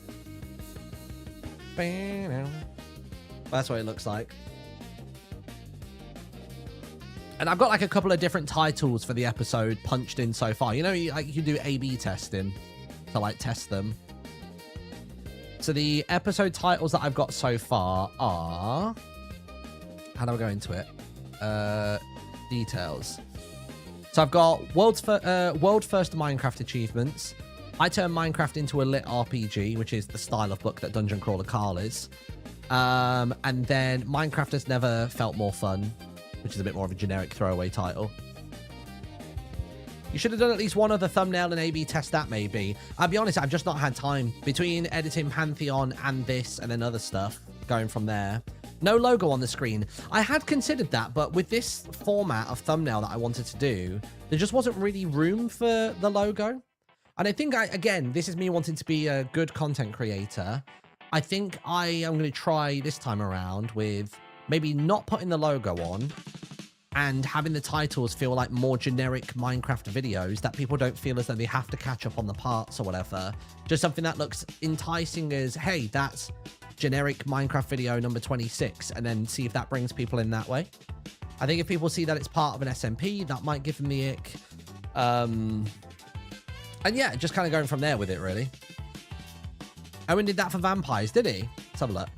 That's what it looks like. And I've got like a couple of different titles for the episode punched in so far. You know, you do A/B testing to like test them. So the episode titles that I've got so far are... How do I go into it? Details. So I've got world first Minecraft achievements. I turn Minecraft into a lit RPG, which is the style of book that Dungeon Crawler Carl is. And then Minecraft has never felt more fun, which is a bit more of a generic throwaway title. You should have done at least one other thumbnail and A/B test that, maybe. I'll be honest, I've just not had time. Between editing Pantheon and this and then other stuff, going from there. No logo on the screen. I had considered that, but with this format of thumbnail that I wanted to do, there just wasn't really room for the logo. And I think, again, this is me wanting to be a good content creator. I think I am going to try this time around with maybe not putting the logo on, and having the titles feel like more generic Minecraft videos that people don't feel as though they have to catch up on the parts or whatever. Just something that looks enticing as, hey, that's generic Minecraft video number 26, and then see if that brings people in that way. I think if people see that it's part of an SMP, that might give them the ick. And yeah, just kind of going from there with it, really. Owen did that for vampires, did he? Let's have a look.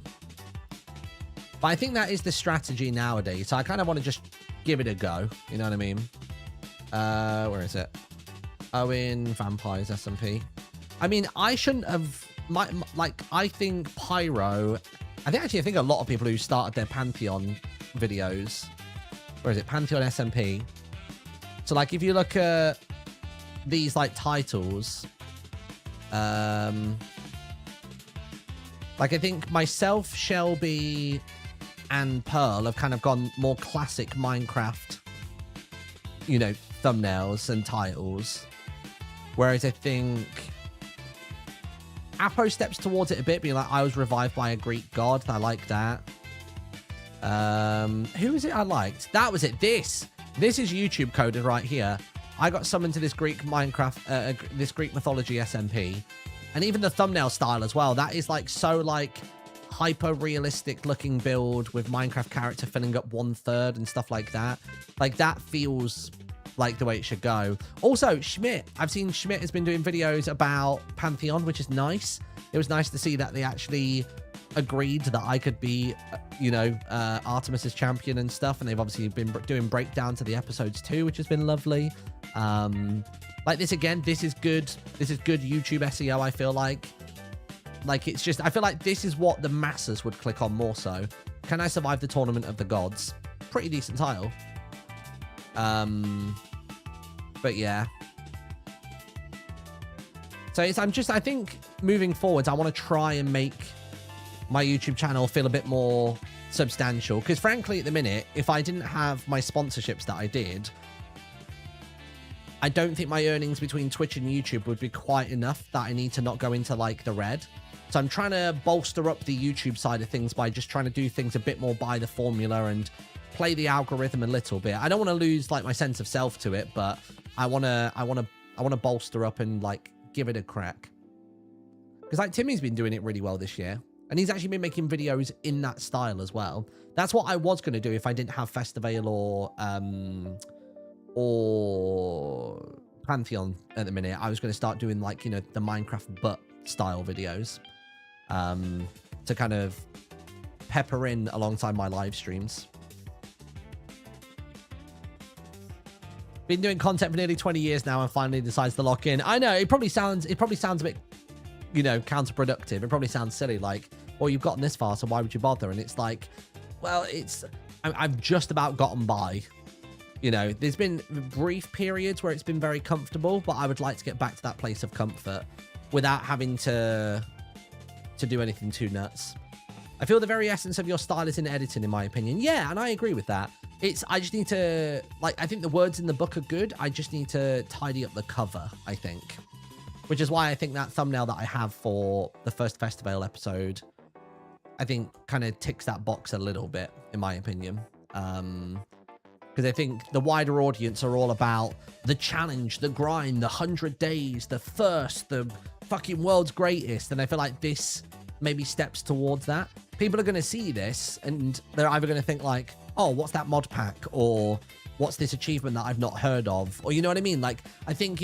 But I think that is the strategy nowadays. So I kind of want to just give it a go. You know what I mean? Where is it? Owen, vampires, SMP. I mean, I shouldn't have... I think Pyro... I think a lot of people who started their Pantheon videos... Where is it? Pantheon SMP. So, like, if you look at these, like, titles... Like, I think myself, Shelby, and Pearl have kind of gone more classic Minecraft, you know, thumbnails and titles. Whereas I think Apo steps towards it a bit, being like, I was revived by a Greek god. I like that. Who is it I liked? That was it. This is YouTube coded right here. I got summoned to this Greek Minecraft, this Greek mythology SMP. And even the thumbnail style as well. That is like so like hyper realistic looking build with Minecraft character filling up 1/3 and stuff like that. Like that feels like the way it should go. Also, Schmidt. I've seen Schmidt has been doing videos about Pantheon, which is nice. It was nice to see that they actually agreed that I could be, you know, Artemis's champion and stuff. And they've obviously been doing breakdowns of the episodes too, which has been lovely. Like this again, this is good. This is good YouTube SEO, I feel like. Like, it's just, I feel like this is what the masses would click on more so. Can I survive the Tournament of the Gods? Pretty decent title. But yeah. So it's, I think moving forwards, I want to try and make my YouTube channel feel a bit more substantial. Because frankly, at the minute, if I didn't have my sponsorships that I did, I don't think my earnings between Twitch and YouTube would be quite enough that I need to not go into like the red. So I'm trying to bolster up the YouTube side of things by just trying to do things a bit more by the formula and play the algorithm a little bit. I don't want to lose like my sense of self to it, but I want to bolster up and like give it a crack. Because like Timmy's been doing it really well this year, and he's actually been making videos in that style as well. That's what I was going to do if I didn't have Festivale or Pantheon at the minute. I was going to start doing like, you know, the Minecraft butt style videos to kind of pepper in alongside my live streams. Been doing content for nearly 20 years now and finally decides to lock in. I know it probably sounds a bit, you know, counterproductive. It probably sounds silly, like, well, you've gotten this far, so why would you bother? And it's like, well, I've just about gotten by. You know, there's been brief periods where it's been very comfortable, but I would like to get back to that place of comfort without having to do anything too nuts. I feel the very essence of your style is in editing, in my opinion. Yeah, and I agree with that. I just need to, like, I think the words in the book are good. I just need to tidy up the cover, I think. Which is why I think that thumbnail that I have for the first Festival episode, I think kind of ticks that box a little bit, in my opinion. Because I think the wider audience are all about the challenge, the grind, the 100 days, the thirst, the fucking world's greatest. And I feel like this maybe steps towards that. People are going to see this and they're either going to think like, oh, what's that mod pack? Or what's this achievement that I've not heard of? Or you know what I mean? Like, I think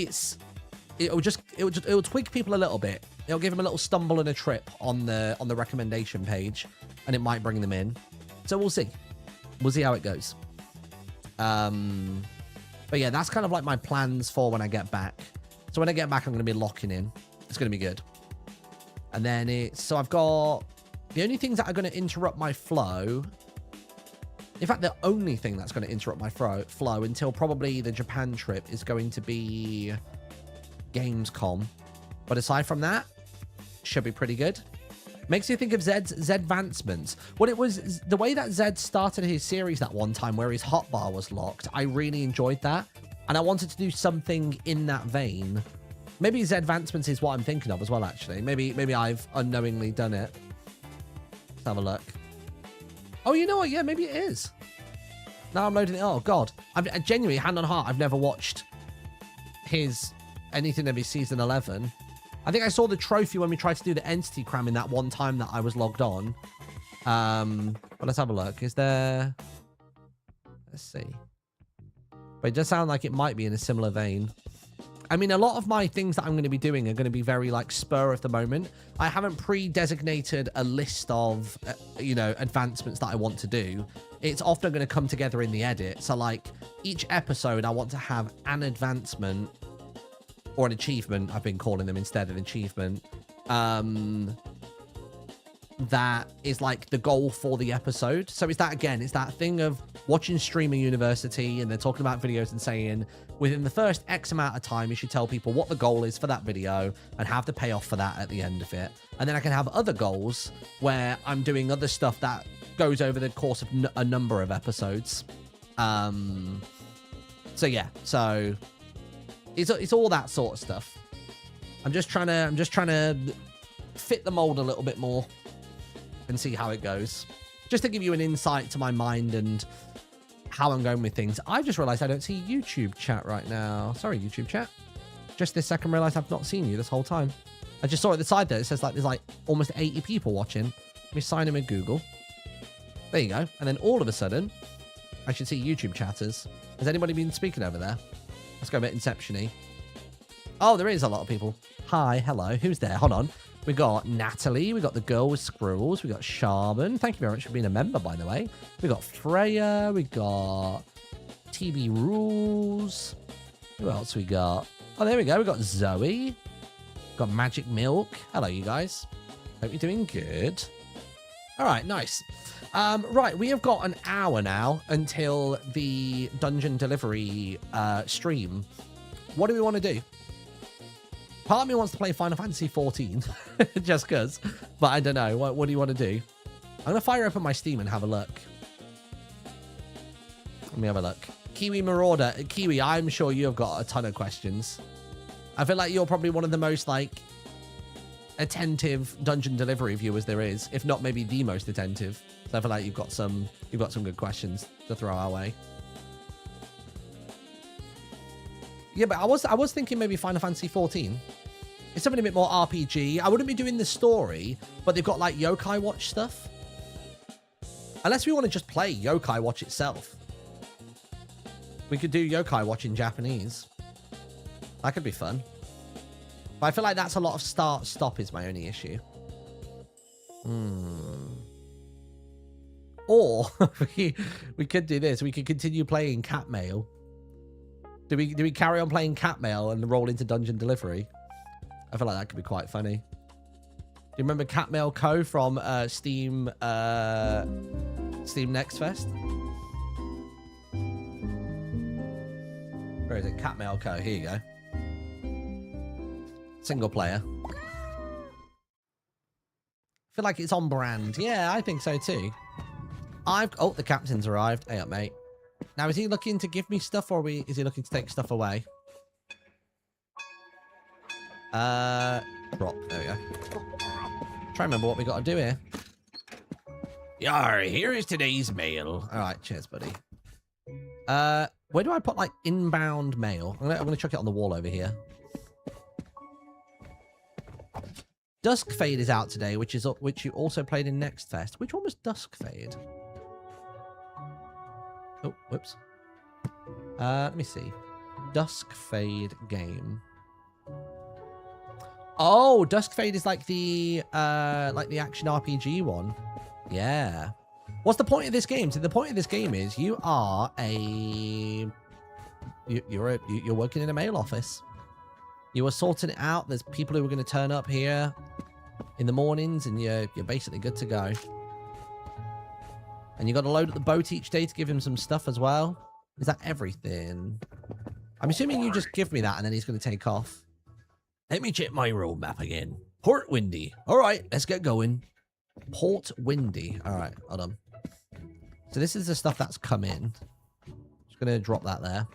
it'll twig people a little bit. It'll give them a little stumble and a trip on the recommendation page, and it might bring them in. So we'll see. We'll see how it goes. But yeah, that's kind of like my plans for when I get back. So when I get back, I'm going to be locking in. It's going to be good. And then so I've got the only things that are going to interrupt my flow. In fact, the only thing that's going to interrupt my flow until probably the Japan trip is going to be Gamescom. But aside from that, should be pretty good. Makes you think of Zed's advancements. Well, it was the way that Zed started his series that one time where his hotbar was locked. I really enjoyed that. And I wanted to do something in that vein. Maybe Zed advancements is what I'm thinking of as well, actually. Maybe I've unknowingly done it. Let's have a look. Oh, you know what? Yeah, maybe it is. Now I'm loading it. Oh, God. I genuinely, hand on heart, I've never watched anything of his season 11. I think I saw the trophy when we tried to do the entity cramming that one time that I was logged on. But let's have a look. Is there... Let's see. But it does sound like it might be in a similar vein. I mean, a lot of my things that I'm going to be doing are going to be very, like, spur of the moment. I haven't pre-designated a list of, you know, advancements that I want to do. It's often going to come together in the edit. So, like, each episode, I want to have an advancement or an achievement. I've been calling them instead an achievement. That is like the goal for the episode. So it's that, again, it's that thing of watching Streamer University and they're talking about videos and saying within the first X amount of time, you should tell people what the goal is for that video and have the payoff for that at the end of it. And then I can have other goals where I'm doing other stuff that goes over the course of a number of episodes. So yeah, so it's all that sort of stuff. I'm just trying to fit the mold a little bit more and see how it goes. Just to give you an insight to my mind and how I'm going with things. I just realized I don't see YouTube chat right now. Sorry, YouTube chat. Just this second realized I've not seen you this whole time. I just saw at the side there, it says like there's like almost 80 people watching. Let me sign in with Google. There you go. And then all of a sudden, I should see YouTube chatters. Has anybody been speaking over there? Let's go a bit Inception-y. Oh, there is a lot of people. Hi, hello. Who's there? Hold on. We got Natalie. We got the girl with squirrels. We got Shaman. Thank you very much for being a member, by the way. We got Freya. We got TV Rules. Who else we got? Oh, there we go. We got Zoe. Got Magic Milk. Hello, you guys. Hope you're doing good. All right, nice. Right, we have got an hour now until the dungeon delivery stream. What do we want to do? Part of me wants to play Final Fantasy 14, just because. But I don't know. What do you want to do? I'm going to fire open my Steam and have a look. Let me have a look. Kiwi Marauder. Kiwi, I'm sure you have got a ton of questions. I feel like you're probably one of the most, like, attentive dungeon delivery viewers there is. If not, maybe the most attentive. So I feel like you've got some good questions to throw our way. Yeah, but I was thinking maybe Final Fantasy 14. It's something a bit more RPG. I wouldn't be doing the story, but they've got like Yokai Watch stuff. Unless we want to just play Yokai Watch itself. We could do Yokai Watch in Japanese. That could be fun. But I feel like that's a lot of start-stop is my only issue. Or we could do this. We could continue playing Cat Mail. Do we carry on playing Cat Mail and roll into Dungeon Delivery? I feel like that could be quite funny. Do you remember Cat Mail Co. from Steam Next Fest? Where is it? Cat Mail Co. Here you go. Single player. I feel like it's on brand. Yeah, I think so too. Oh, the captain's arrived. Hey up, mate. Now, is he looking to give me stuff or is he looking to take stuff away? Drop. There we go. Try to remember what we got to do here. Yar, here is today's mail. All right, cheers, buddy. Where do I put, like, inbound mail? I'm gonna chuck it on the wall over here. Dusk Fade is out today, which you also played in Next Fest. Which one was Dusk Fade? Oh, whoops. Let me see. Dusk Fade game. Oh, Dusk Fade is like the action RPG one. Yeah. What's the point of this game? So the point of this game is you are you're working in a mail office. You are sorting it out. There's people who are going to turn up here in the mornings, and you're basically good to go. And you got to load up the boat each day to give him some stuff as well. Is that everything? I'm assuming you just give me that and then he's going to take off. Let me check my roadmap again. Port Windy. All right, let's get going. Port Windy. All right, hold on. So this is the stuff that's come in. Just going to drop that there.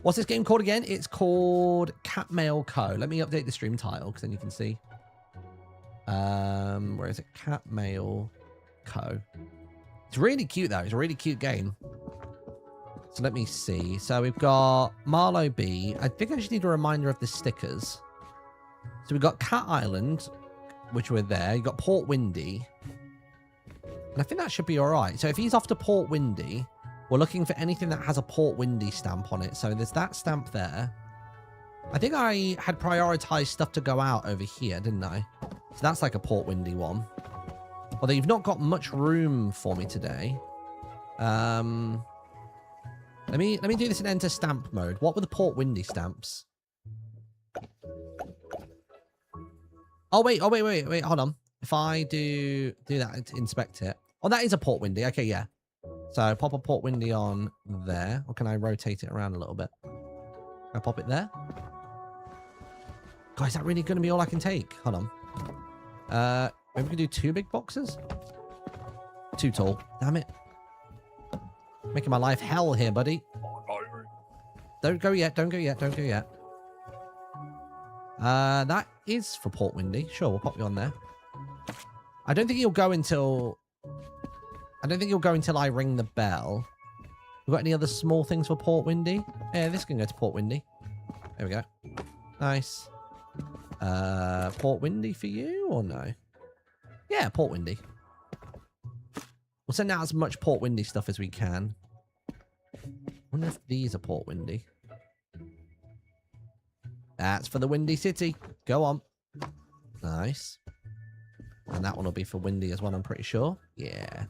What's this game called again? It's called Cat Mail Co. Let me update the stream title because then you can see. Where is it? Cat Mail Co. It's really cute though. It's a really cute game. So let me see. So we've got Marlow B. I think I just need a reminder of the stickers. So we've got Cat Island, which were there. You've got Port Windy. And And I think that should be all right. So if he's off to Port Windy, we're looking for anything that has a Port Windy stamp on it. So there's that stamp there. I think I had prioritized stuff to go out over here, didn't I? So that's like a Port Windy one. Although you've not got much room for me today. Let me do this in enter stamp mode. What were the Port Windy stamps? Oh wait, hold on. If I do that, inspect it. Oh, that is a Port Windy. Okay, yeah. So pop a Port Windy on there. Or can I rotate it around a little bit? Can I pop it there? God, is that really going to be all I can take? Hold on. Maybe we can do 2 big boxes? Too tall. Damn it. Making my life hell here, buddy. Don't go yet. Don't go yet. Don't go yet. That is for Port Windy. Sure, we'll pop you on there. I don't think you'll go until... I ring the bell. We got any other small things for Port Windy? Yeah, this can go to Port Windy. There we go. Nice. Port Windy for you or no? Yeah, Port Windy. We'll send out as much Port Windy stuff as we can. Wonder if these are Port Windy. That's for the Windy City. Go on. Nice. And that one will be for Windy as well, I'm pretty sure. Yeah.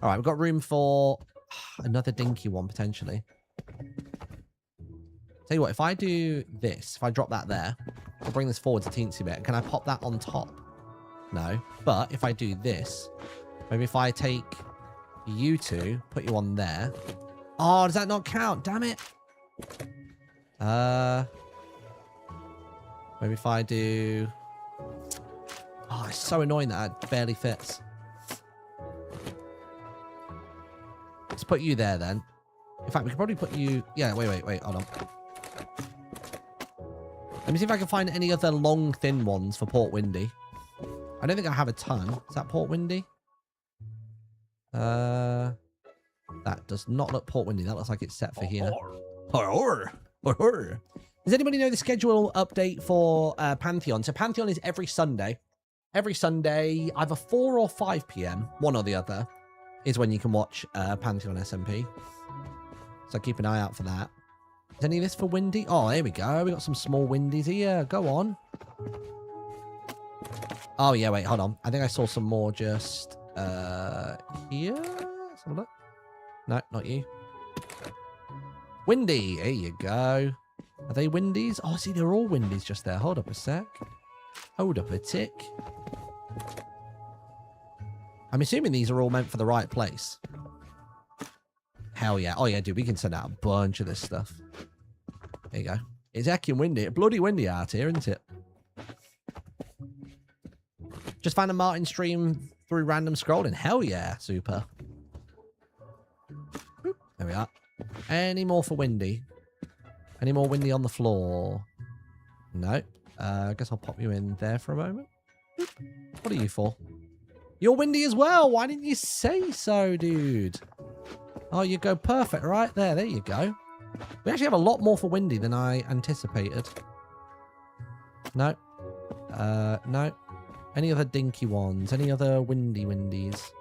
All right, we've got room for another dinky one, potentially. Tell you what, if I do this, if I drop that there, I'll bring this forward a teensy bit. Can I pop that on top? No. But if I do this, maybe if I take you two, put you on there. Oh, does that not count? Damn it. Maybe if I do... Oh, it's so annoying that it barely fits. Let's put you there then. In fact, we could probably put you... Yeah, wait. Hold on. Let me see if I can find any other long, thin ones for Port Windy. I don't think I have a ton. Is that Port Windy? That does not look Port Windy. That looks like it's set for here. Does anybody know the schedule update for Pantheon? So Pantheon is every Sunday. Every Sunday, either 4 or 5 p.m., one or the other, is when you can watch Pantheon SMP. So keep an eye out for that. Is any of this for Windy? Oh, there we go. We got some small Windies here. Go on. Oh, yeah, wait, hold on. I think I saw some more just here. Let's have a look. No, not you. Windy. There you go. Are they Windies? Oh, see, they're all Windies just there. Hold up a sec. Hold up a tick. I'm assuming these are all meant for the right place. Hell yeah. Oh, yeah, dude, we can send out a bunch of this stuff. There you go. It's heckin' windy. Bloody windy out here, isn't it? Just found a Martyn stream through random scrolling. Hell yeah. Super. Boop. There we are. Any more for Windy? Any more Windy on the floor? No. I guess I'll pop you in there for a moment. Boop. What are you for? You're Windy as well. Why didn't you say so, dude? Oh, you go perfect right there. There you go. We actually have a lot more for Windy than I anticipated. No. No. Any other dinky ones? Any other Windies?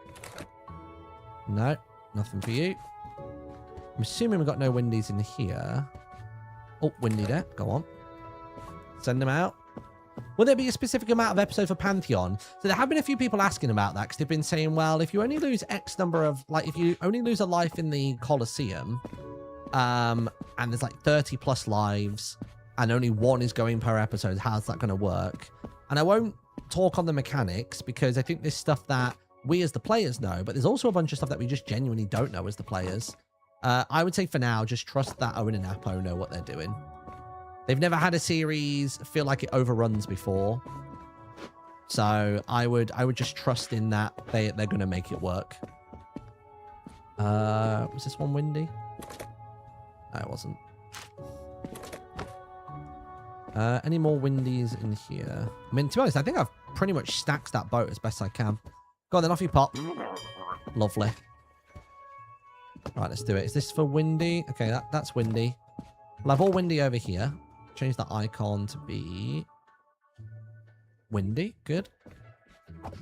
No. Nothing for you. I'm assuming we've got no Windies in here. Oh, Windy there. Go on. Send them out. Will there be a specific amount of episode for Pantheon? So there have been a few people asking about that because they've been saying, well, if you only lose X number of, like, if you only lose a life in the Colosseum, and there's like 30 plus lives and only 1 is going per episode, how's that going to work? And I won't talk on the mechanics because I think there's stuff that we as the players know, but there's also a bunch of stuff that we just genuinely don't know as the players. I would say for now, just trust that Owen and Apo know what they're doing. They've never had a series feel like it overruns before. So I would just trust in that they're going to make it work. Was this one Windy? No, it wasn't. Any more Windies in here? I mean, to be honest, I think I've pretty much stacked that boat as best I can. Go on then, off you pop. Lovely. Right, let's do it. Is this for Windy? Okay, that's Windy. We'll have all Windy over here. Change that icon to be Windy. Good.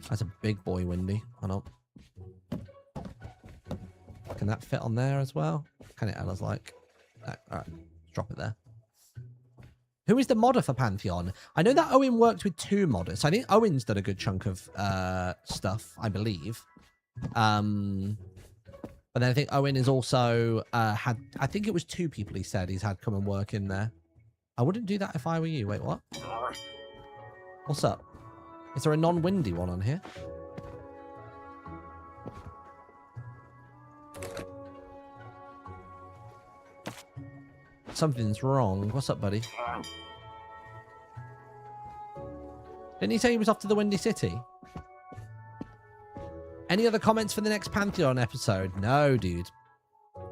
That's a big boy Windy. Hold on. Can that fit on there as well? Can it, Ella's like? No. All right, drop it there. Who is the modder for Pantheon? I know that Owen worked with 2 modders. So I think Owen's done a good chunk of stuff, I believe. But then I think Owen is also had, I think it was 2 people he said he's had come and work in there. I wouldn't do that if I were you. Wait, what? What's up? Is there a non-windy one on here? Something's wrong. What's up, buddy? Didn't he say he was off to the Windy City? Any other comments for the next Pantheon episode? No, dude.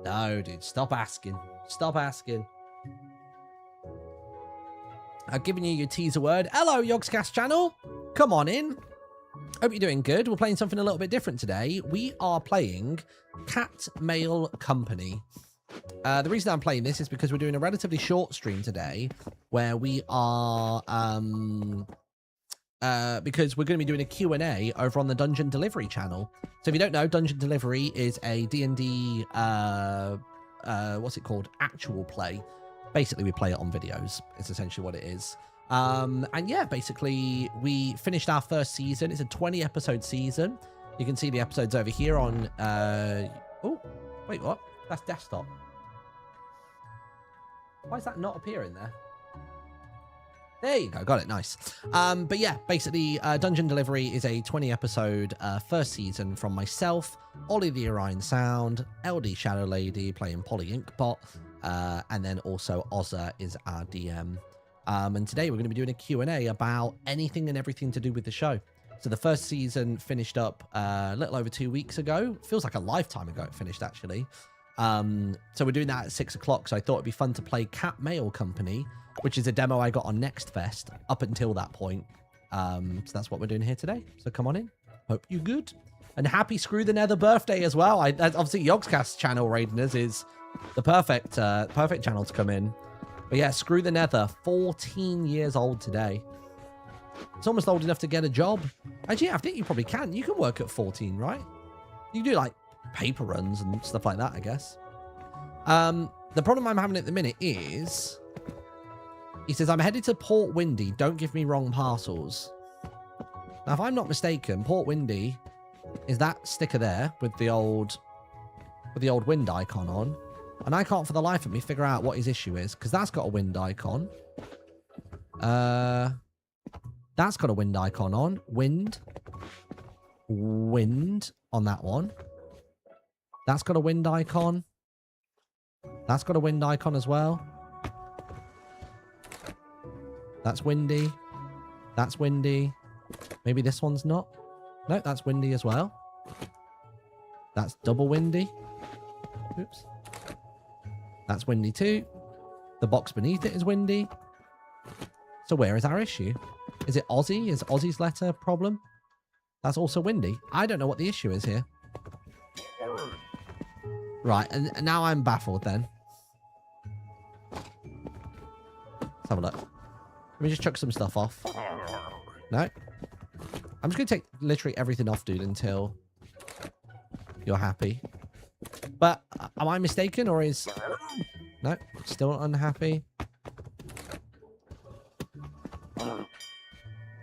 No, dude. Stop asking. Stop asking. I've given you your teaser word. Hello, Yogscast channel. Come on in. Hope you're doing good. We're playing something a little bit different today. We are playing Cat Mail Company. The reason I'm playing this is because we're doing a relatively short stream today where we are because we're going to be doing a Q&A over on the Dungeon Delivery channel. So if you don't know, Dungeon Delivery is a D&D what's it called, actual play. Basically we play it on videos. It's essentially what it is. And yeah, basically we finished our first season. It's a 20 episode season. You can see the episodes over here on oh wait, what? That's desktop. Why is that not appearing there? There you go. Got it. Nice. But yeah, basically, Dungeon Delivery is a 20 episode first season from myself, Ollie the Orion Sound, LD Shadow Lady playing Polly Inkbot, and then also Ozza is our DM. And today we're going to be doing a Q&A about anything and everything to do with the show. So the first season finished up a little over 2 weeks ago. Feels like a lifetime ago it finished, actually. So we're doing that at 6 o'clock. So I thought it'd be fun to play Cat Mail Company, which is a demo I got on Next Fest up until that point. So that's what we're doing here today. So come on in. Hope you're good. And happy Screw the Nether birthday as well. Obviously, Yogscast channel raiding us is the perfect channel to come in. But yeah, Screw the Nether, 14 years old today. It's almost old enough to get a job. Actually, I think you probably can. You can work at 14, right? You can do like paper runs and stuff like that, I guess. The problem I'm having at the minute is, he says, I'm headed to Port Windy. Don't give me wrong parcels. Now, if I'm not mistaken, Port Windy is that sticker there with the old wind icon on. And I can't for the life of me figure out what his issue is, because that's got a wind icon. That's got a wind icon on. Wind on that one. That's got a wind icon. That's got a wind icon as well. That's windy. That's windy. Maybe this one's not. No, that's windy as well. That's double windy. Oops. That's windy too. The box beneath it is windy. So where is our issue? Is it Aussie? Is Aussie's letter a problem? That's also windy. I don't know what the issue is here. Right, and now I'm baffled then. Let's have a look. Let me just chuck some stuff off. No. I'm just going to take literally everything off, dude, until you're happy. But am I mistaken, or is... No, still unhappy.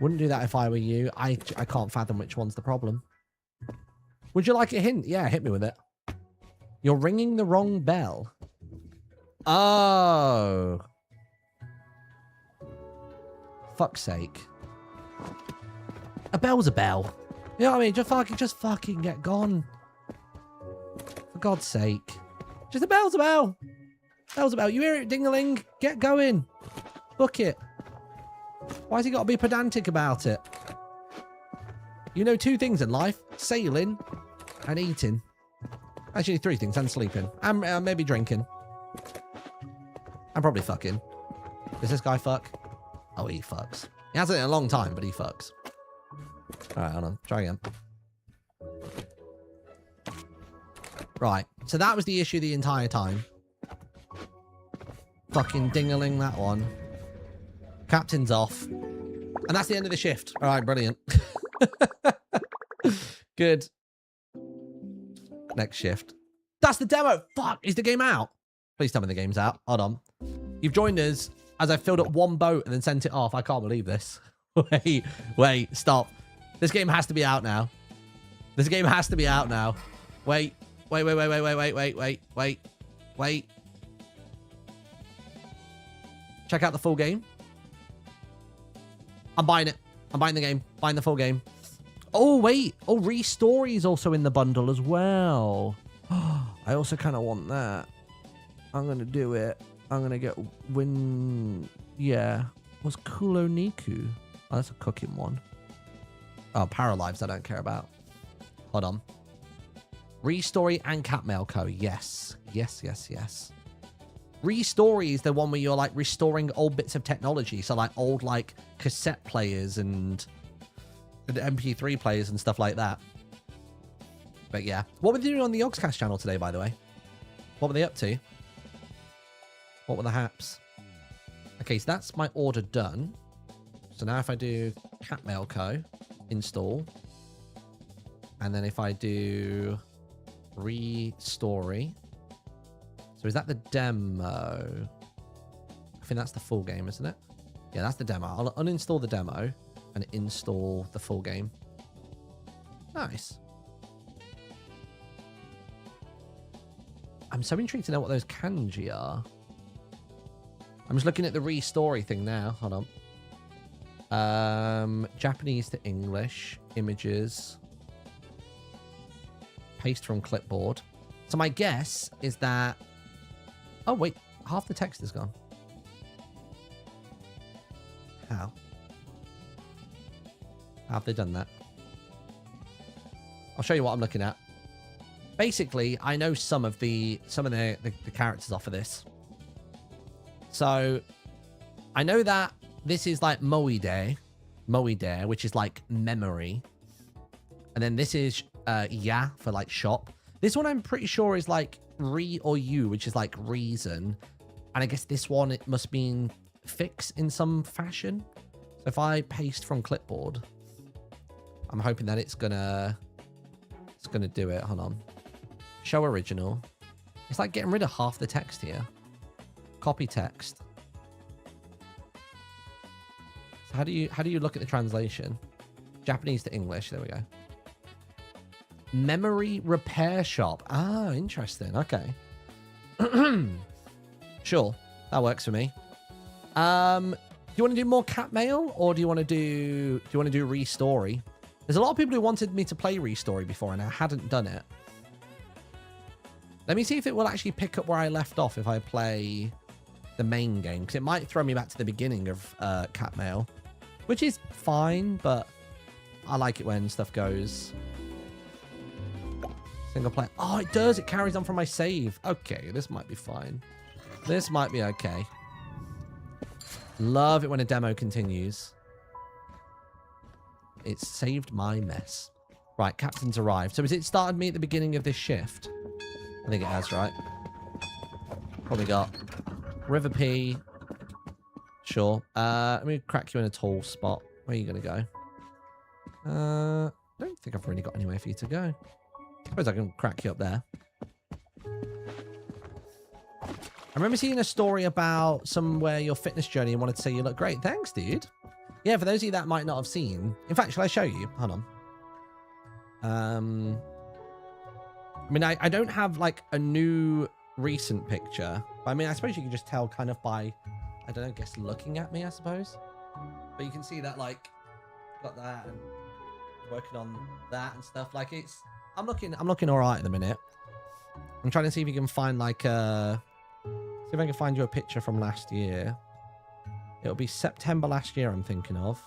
Wouldn't do that if I were you. I can't fathom which one's the problem. Would you like a hint? Yeah, hit me with it. You're ringing the wrong bell. Oh. Fuck's sake. A bell's a bell. You know what I mean? Just fucking get gone. For God's sake. Just a bell's a bell. Bell's a bell. You hear it ding-a-ling? Get going. Book it. Why's he got to be pedantic about it? You know 2 things in life. Sailing and eating. Actually 3 things. And sleeping. And maybe drinking. And probably fucking. Does this guy fuck? Oh, he fucks. He hasn't in a long time, but he fucks. Alright, hold on. Try again. Right. So that was the issue the entire time. Fucking ding-a-ling that one. Captain's off. And that's the end of the shift. Alright, brilliant. Good. Next shift. That's the demo. Fuck, is the game out? Please tell me the game's out. Hold on. You've joined us as I filled up one boat and then sent it off. I can't believe this. Wait, stop. This game has to be out now. This game has to be out now. Wait. Check out the full game. I'm buying it. I'm buying the game. Buying the full game. Oh, wait. Oh, Restory is also in the bundle as well. I also kind of want that. I'm going to do it. I'm going to get Yeah. What's Kuloniku? Oh, that's a cooking one. Oh, Paralives I don't care about. Hold on. Restory and Catmail Co. Yes. Restory is the one where you're like restoring old bits of technology. So like old like cassette players and MP3 players and stuff like that. But yeah. What were they doing on the Yogscast channel today, by the way? What were they up to? What were the haps? Okay, so that's my order done. So now if I do Catmail Co. install. And then if I do Restory. So is that the demo? I think that's the full game, isn't it? Yeah, that's the demo. I'll uninstall the demo and install the full game. Nice. I'm so intrigued to know what those kanji are. I'm just looking at the Restory thing now. Hold on. Japanese to English. Images. Paste from clipboard. So my guess is that... Oh, wait. Half the text is gone. How? How have they done that? I'll show you what I'm looking at. Basically, I know some of the characters off of this. So, I know that this is like Moide, which is like memory. And then this is Ya for like shop. This one I'm pretty sure is like Re or You, which is like reason. And I guess this one, it must mean fix in some fashion. So if I paste from clipboard, I'm hoping that it's gonna do it. Hold on. Show original. It's like getting rid of half the text here. Copy text. So how do you look at the translation? Japanese to English. There we go. Memory repair shop. Ah, interesting. Okay. Sure, that works for me. Do you want to do more cat mail, or do you want to do Restory? There's a lot of people who wanted me to play Restory before, and I hadn't done it. Let me see if it will actually pick up where I left off if I play the main game, because it might throw me back to the beginning of cat mail, which is fine, but I like it when stuff goes single player. Oh, it does. It carries on from my save. Okay, this might be fine. This might be okay. Love it when a demo continues. It's saved my mess. Right, captain's arrived. So has it started me at the beginning of this shift? I think it has, right? What we got? River P. Sure. Let me crack you in a tall spot. Where are you going to go? I don't think I've really got anywhere for you to go. I suppose I can crack you up there. I remember seeing a story about somewhere your fitness journey and wanted to say you look great. Thanks, dude. Yeah, for those of you that might not have seen. In fact, shall I show you? Hold on. I mean, I don't have like a new recent picture. But I mean, I suppose you can just tell kind of by, I don't know, guess looking at me, I suppose. But you can see that like, got that and working on that and stuff. Like it's, I'm looking all right at the minute. I'm trying to see if you can find like see if I can find you a picture from last year. It'll be September last year, I'm thinking of.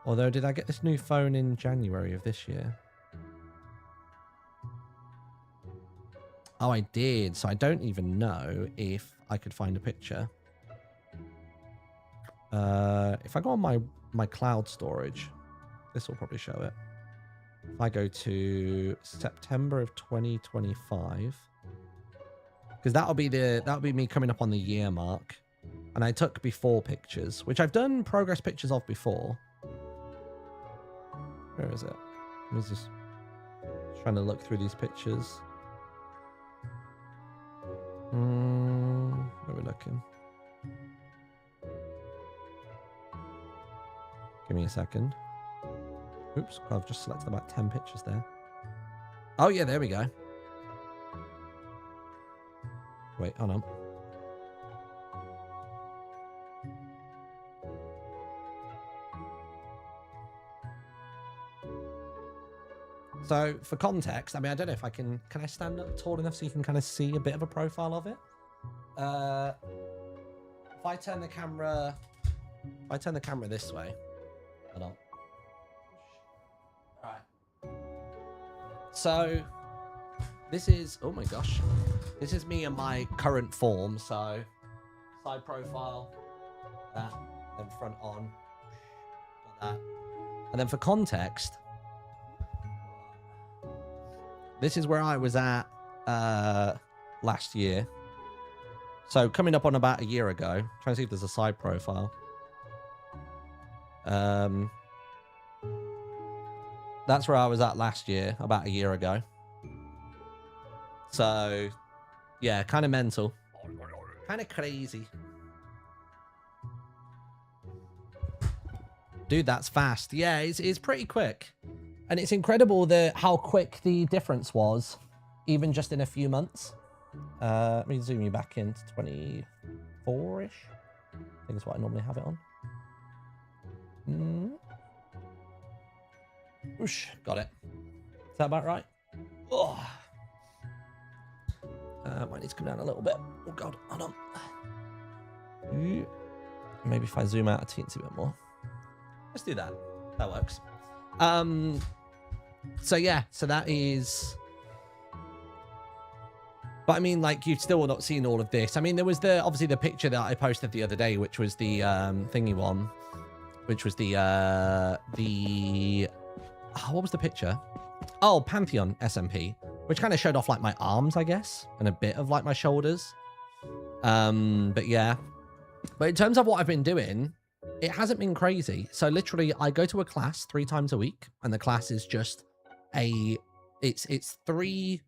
Although, did I get this new phone in January of this year? Oh, I did. So I don't even know if I could find a picture. If I go on my cloud storage, this will probably show it. If I go to September of 2025, because that'll be me coming up on the year mark, and I took before pictures, which I've done progress pictures of before. Where is it? I was just trying to look through these pictures. Where are we looking? Give me a second. Oops, I've just selected about 10 pictures there. Oh yeah, there we go. Wait, hold on. So for context, I mean, I don't know if I can I stand up tall enough so you can kind of see a bit of a profile of it? If I turn the camera this way, hold on. All right. So this is, oh my gosh, this is me in my current form. So side profile, that, then front on, got that. And then for context, this is where I was at last year. So coming up on about a year ago. Trying to see if there's a side profile. That's where I was at last year, about a year ago. So, yeah, kind of mental. Kind of crazy. Dude, that's fast. Yeah, it's pretty quick. And it's incredible how quick the difference was, even just in a few months. Let me zoom you back into 24-ish. I think that's what I normally have it on. Whoosh, got it. Is that about right? Oh. Might need to come down a little bit. Oh god, hold on. Maybe if I zoom out a teensy bit more. Let's do that. That works. So yeah, so that is, but I mean, like, you've still not seen all of this. I mean, there was obviously the picture that I posted the other day, which was the thingy one, which was the what was the picture? Oh, Pantheon SMP, which kind of showed off like my arms, I guess, and a bit of like my shoulders. But yeah, but in terms of what I've been doing, it hasn't been crazy. So literally I go to a class 3 times a week, and the class is just it's three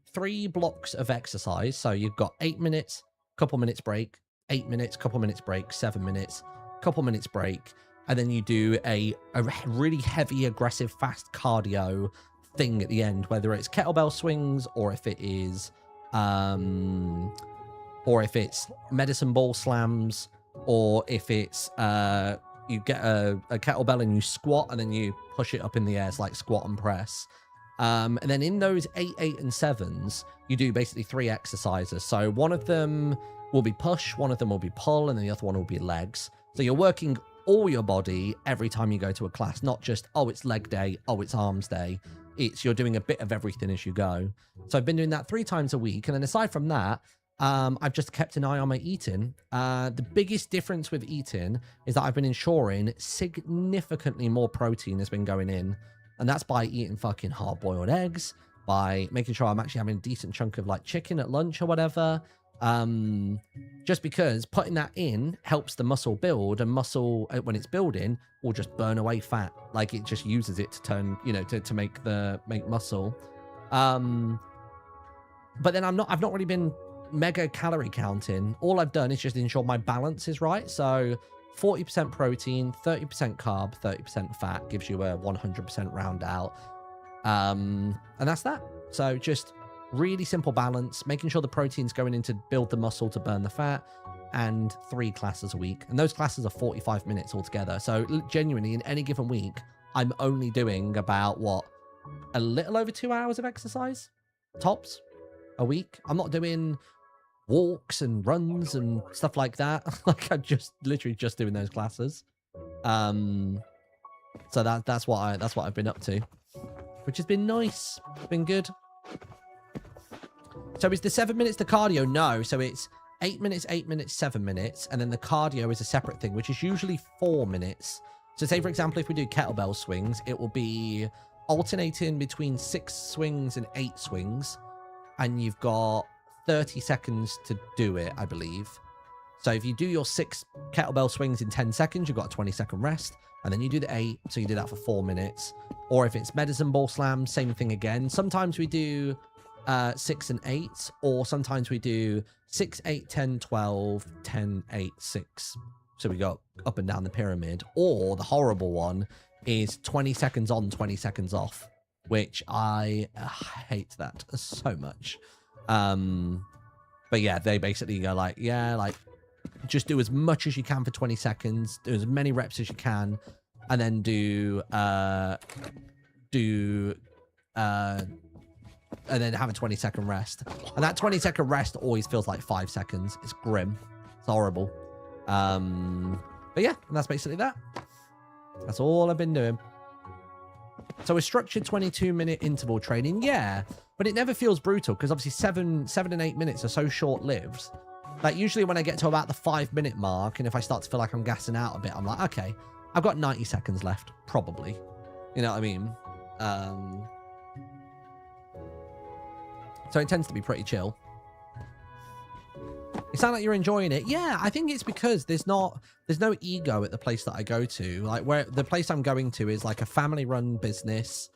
blocks of exercise. So you've got 8 minutes, couple minutes break, 8 minutes, couple minutes break, 7 minutes, couple minutes break, and then you do a really heavy, aggressive, fast cardio thing at the end, whether it's kettlebell swings or if it's medicine ball slams, or if it's you get a kettlebell and you squat and then you push it up in the air. It's like squat and press. And then in those 8, 8, and 7s, you do basically 3 exercises. So one of them will be push, one of them will be pull, and then the other one will be legs. So you're working all your body every time you go to a class, not just, oh, it's leg day, oh, it's arms day. It's you're doing a bit of everything as you go. So I've been doing that 3 times a week. And then aside from that, I've just kept an eye on my eating. The biggest difference with eating is that I've been ensuring significantly more protein has been going in. And that's by eating fucking hard-boiled eggs, by making sure I'm actually having a decent chunk of like chicken at lunch or whatever. Just because putting that in helps the muscle build, and muscle, when it's building, will just burn away fat. Like it just uses it to turn, you know, to make muscle. But then I've not really been mega calorie counting. All I've done is just ensure my balance is right. So 40% protein, 30% carb, 30% fat gives you a 100% round out. And that's that. So just really simple balance, making sure the protein's going in to build the muscle to burn the fat, and 3 classes a week. And those classes are 45 minutes altogether. So genuinely, in any given week, I'm only doing about, a little over 2 hours of exercise, tops, a week. I'm not doing walks and runs and stuff like that. Like I'm just literally just doing those classes. So that's what I've been up to, which has been nice. It's been good. So is the 7 minutes the cardio? No. So it's 8 minutes, 8 minutes, 7 minutes. And then the cardio is a separate thing, which is usually 4 minutes. So say, for example, if we do kettlebell swings, it will be alternating between 6 swings and 8 swings. And you've got 30 seconds to do it, I believe. So if you do your 6 kettlebell swings in 10 seconds, you've got a 20-second rest. And then you do the 8, so you do that for 4 minutes. Or if it's medicine ball slam, same thing again. Sometimes we do 6 and 8, or sometimes we do 6, 8, 10, 12, 10, 8, 6. So we go up and down the pyramid. Or the horrible one is 20 seconds on, 20 seconds off, which I hate that so much. But yeah, they basically go like, yeah, like just do as much as you can for 20 seconds, do as many reps as you can, and then and then have a 20-second rest. And that 20-second rest always feels like 5 seconds. It's grim. It's horrible. But yeah, and that's basically that. That's all I've been doing. So a structured 22-minute interval training, yeah, but it never feels brutal because obviously 7 and 8 minutes are so short-lived. Like usually when I get to about the 5-minute mark, and if I start to feel like I'm gassing out a bit, I'm like, okay, I've got 90 seconds left, probably. You know what I mean? So it tends to be pretty chill. You sound like you're enjoying it. Yeah, I think it's because there's no ego at the place that I go to. Like where the place I'm going to is like a family-run business.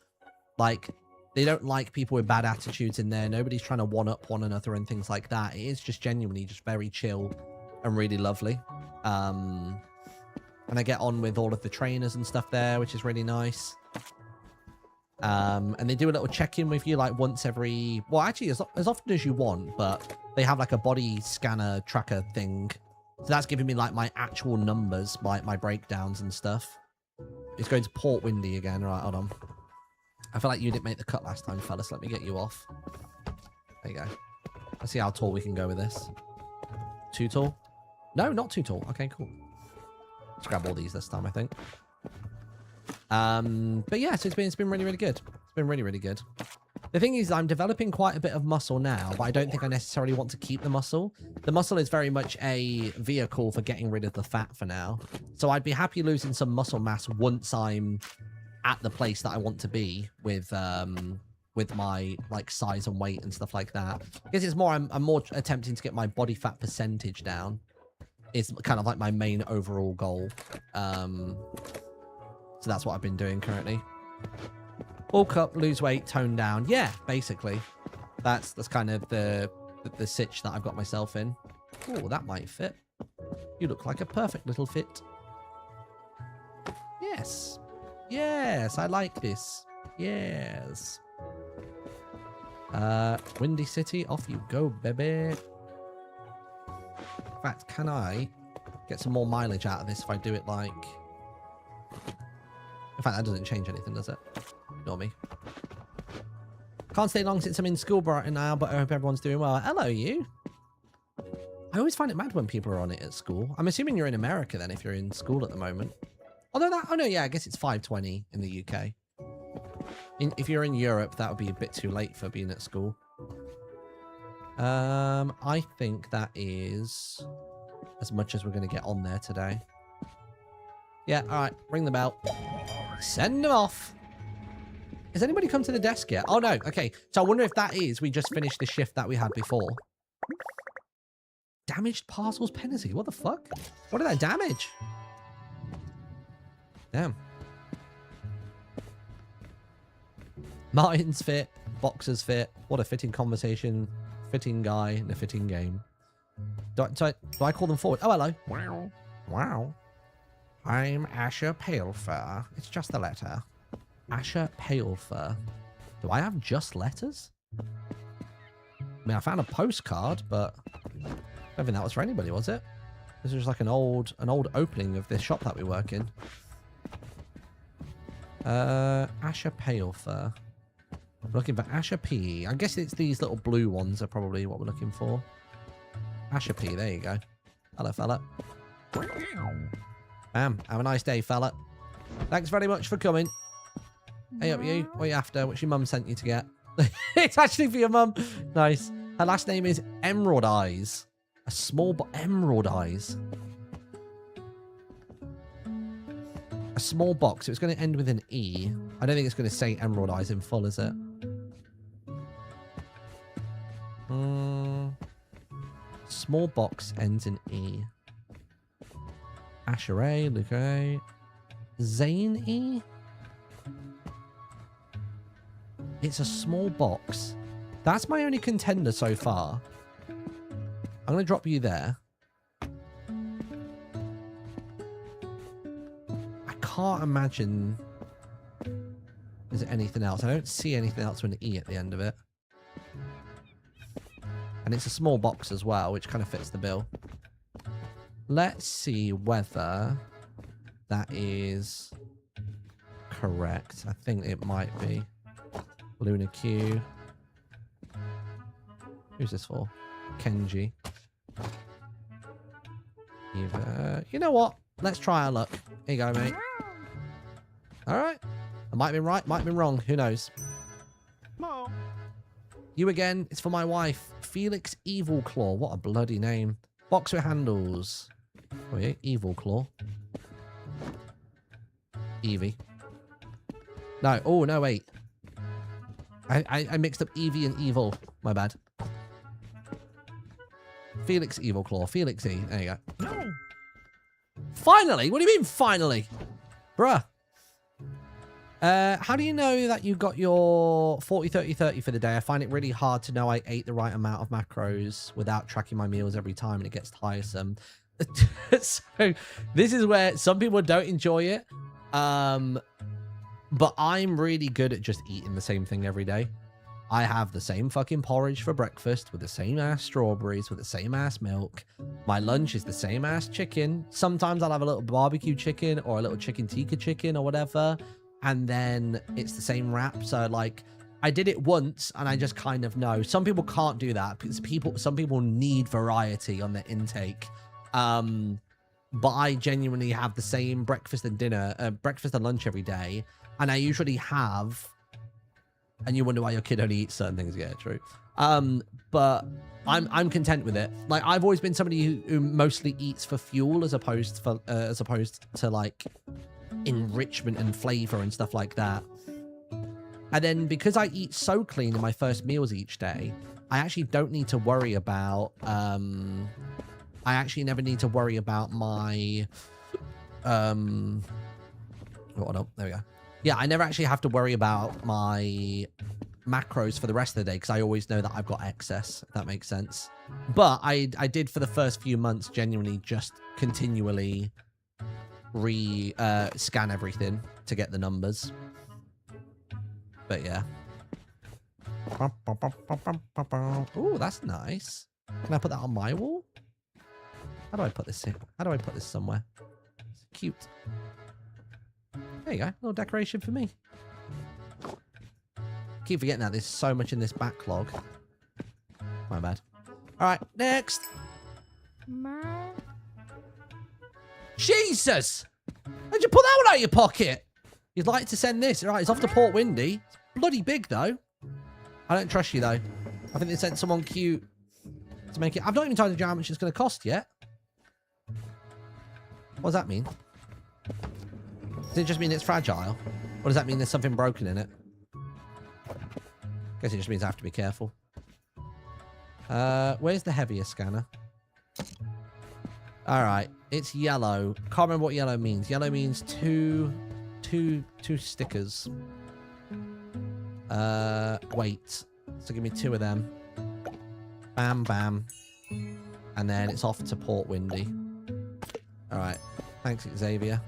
Like they don't like people with bad attitudes in there. Nobody's trying to one-up one another and things like that. It is just genuinely just very chill and really lovely. And I get on with all of the trainers and stuff there, which is really nice. And they do a little check-in with you like once every, well, actually as often as you want, but they have like a body scanner tracker thing. So that's giving me like my actual numbers, my breakdowns and stuff. It's going to Port Windy again. Right, hold on. I feel like you didn't make the cut last time, fellas. Let me get you off. There you go. Let's see how tall we can go with this. Too tall? No, not too tall. Okay, cool. Let's grab all these this time, I think. But yeah, so it's been really, really good. It's been really, really good. The thing is, I'm developing quite a bit of muscle now, but I don't think I necessarily want to keep the muscle. The muscle is very much a vehicle for getting rid of the fat for now. So I'd be happy losing some muscle mass once I'm at the place that I want to be with my like size and weight and stuff like that. Because it's more, I'm more attempting to get my body fat percentage down. It's kind of like my main overall goal. So that's what I've been doing currently. Bulk up, lose weight, tone down. Yeah, basically. That's kind of the sitch that I've got myself in. Oh, that might fit. You look like a perfect little fit. Yes. Yes, I like this. Yes. Windy City, off you go, baby. In fact, can I get some more mileage out of this if I do it like... In fact, that doesn't change anything, does it? Ignore me. Can't stay long since I'm in school right now, but I hope everyone's doing well. Hello, you. I always find it mad when people are on it at school. I'm assuming you're in America then, if you're in school at the moment. Although that... Oh, no, yeah, I guess it's 5:20 in the UK. If you're in Europe, that would be a bit too late for being at school. I think that is as much as we're going to get on there today. Yeah, all right. Ring the bell. Send them off. Has anybody come to the desk yet? Oh, no. Okay. So I wonder if that is we just finished the shift that we had before. Damaged parcels penalty. What the fuck? What did that damage? Damn. Martyn's fit. Boxer's fit. What a fitting conversation. Fitting guy in a fitting game. Do I call them forward? Oh, hello. Wow. Wow. I'm Asher Palefur. It's just the letter. Asher Palefur. Do I have just letters? I mean, I found a postcard, but I don't think that was for anybody, was it? This was just like an old opening of this shop that we work in. Asher Palefur. We're looking for Asher P. I guess it's these little blue ones are probably what we're looking for. Asher P. There you go. Hello, fella. Bam. Have a nice day, fella. Thanks very much for coming. Hey up you. What are you after? What's your mum sent you to get? It's actually for your mum. Nice. Her last name is Emerald Eyes. A small Emerald Eyes. A small box. It's going to end with an E. I don't think it's going to say Emerald Eyes in full, is it? Small box ends in E. Asher A, Luke A. Zane E? It's a small box That's my only contender so far. I'm going to drop you there. I can't imagine there's anything else. I don't see anything else with an E at the end of it. And it's a small box as well, which kind of fits the bill. Let's see whether that is correct. I think it might be. Luna Q. Who's this for? Kenji. Eva. You know what? Let's try our luck. Here you go, mate. All right. I might be right, might be wrong. Who knows? No. You again. It's for my wife. Felix Evil Claw. What a bloody name. Box with handles. Oh, yeah. Evil Claw. Evie. No. Oh, no, wait. I mixed up Evie and Evil. My bad. Felix Evil Claw. Felix E. There you go. No. Finally? What do you mean, finally? Bruh. How do you know that you got your 40, 30, 30 for the day? I find it really hard to know I ate the right amount of macros without tracking my meals every time, and it gets tiresome. So this is where some people don't enjoy it. But I'm really good at just eating the same thing every day. I have the same fucking porridge for breakfast with the same ass strawberries with the same ass milk. My lunch is the same ass chicken. Sometimes I'll have a little barbecue chicken or a little chicken tikka chicken or whatever. And then it's the same wrap. So like I did it once and I just kind of know. Some people can't do that because some people need variety on their intake. But I genuinely have the same breakfast and dinner, breakfast and lunch every day. And I usually have, and you wonder why your kid only eats certain things. Yeah, true. But I'm content with it. Like I've always been somebody who mostly eats for fuel as opposed to like enrichment and flavor and stuff like that. And then because I eat so clean in my first meals each day, I actually don't need to worry about. I actually never need to worry about my. Hold on, there we go. Yeah, I never actually have to worry about my macros for the rest of the day because I always know that I've got excess, if that makes sense. But I did for the first few months genuinely just continually scan everything to get the numbers. But yeah. Oh, that's nice. Can I put that on my wall? How do I put this in? How do I put this somewhere? It's cute. There you go. A little decoration for me. Keep forgetting that there's so much in this backlog. My bad. All right, next. Jesus! How'd you pull that one out of your pocket? You'd like to send this. All right, it's off to Port Windy. It's bloody big, though. I don't trust you, though. I think they sent someone cute to make it. I've not even told you how much it's going to cost yet. What does that mean? Does it just mean it's fragile? Or does that mean there's something broken in it? Guess it just means I have to be careful. Where's the heavier scanner? Alright, it's yellow. Can't remember what yellow means. Yellow means two stickers. Wait. So give me 2 of them. Bam, bam. And then it's off to Port Windy. Alright. Thanks, Xavier.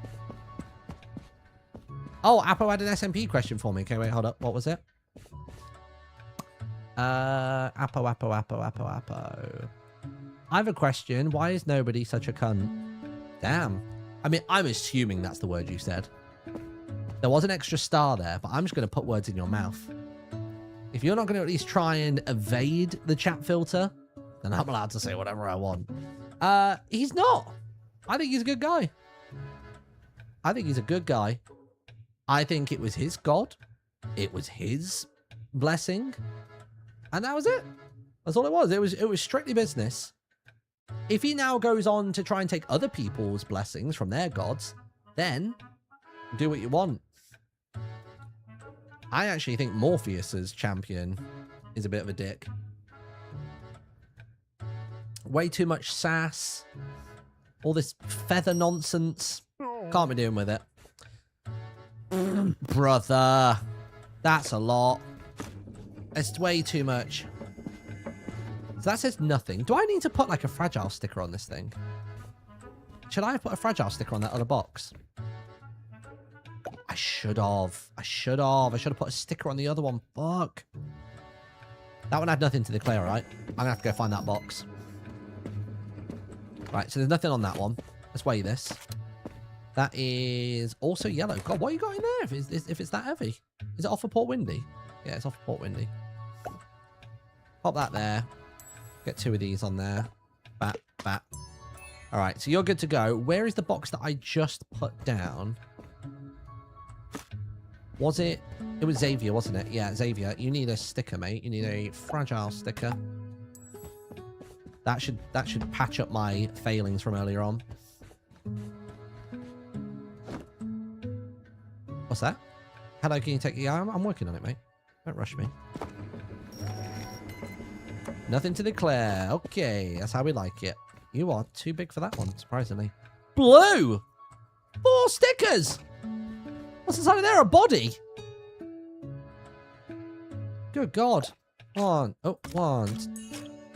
Oh, Appo had an SMP question for me. Okay, wait, hold up. What was it? Appo. I have a question. Why is nobody such a cunt? Damn. I mean, I'm assuming that's the word you said. There was an extra star there, but I'm just going to put words in your mouth. If you're not going to at least try and evade the chat filter, then I'm allowed to say whatever I want. He's not. I think he's a good guy. I think he's a good guy. I think it was his god. It was his blessing. And that was it. That's all it was. It was strictly business. If he now goes on to try and take other people's blessings from their gods, then do what you want. I actually think Morpheus's champion is a bit of a dick. Way too much sass. All this feather nonsense. Can't be dealing with it. Brother. That's a lot. It's way too much. So that says nothing. Do I need to put like a fragile sticker on this thing? Should I have put a fragile sticker on that other box? I should have. I should have put a sticker on the other one. Fuck. That one had nothing to declare, right? I'm gonna have to go find that box. Right, so there's nothing on that one. Let's weigh this. That is also yellow. God, what you got in there if it's that heavy? Is it off of Port Windy? Yeah, it's off of Port Windy. Pop that there. Get 2 of these on there. Bat, bat. All right, so you're good to go. Where is the box that I just put down? Was it? It was Xavier, wasn't it? Yeah, Xavier. You need a sticker, mate. You need a fragile sticker. That should patch up my failings from earlier on. What's that? Hello, can you take... Yeah, I'm working on it, mate. Don't rush me. Nothing to declare. Okay, that's how we like it. You are too big for that one, surprisingly. Blue! 4 stickers! What's inside of there? A body? Good God. 1,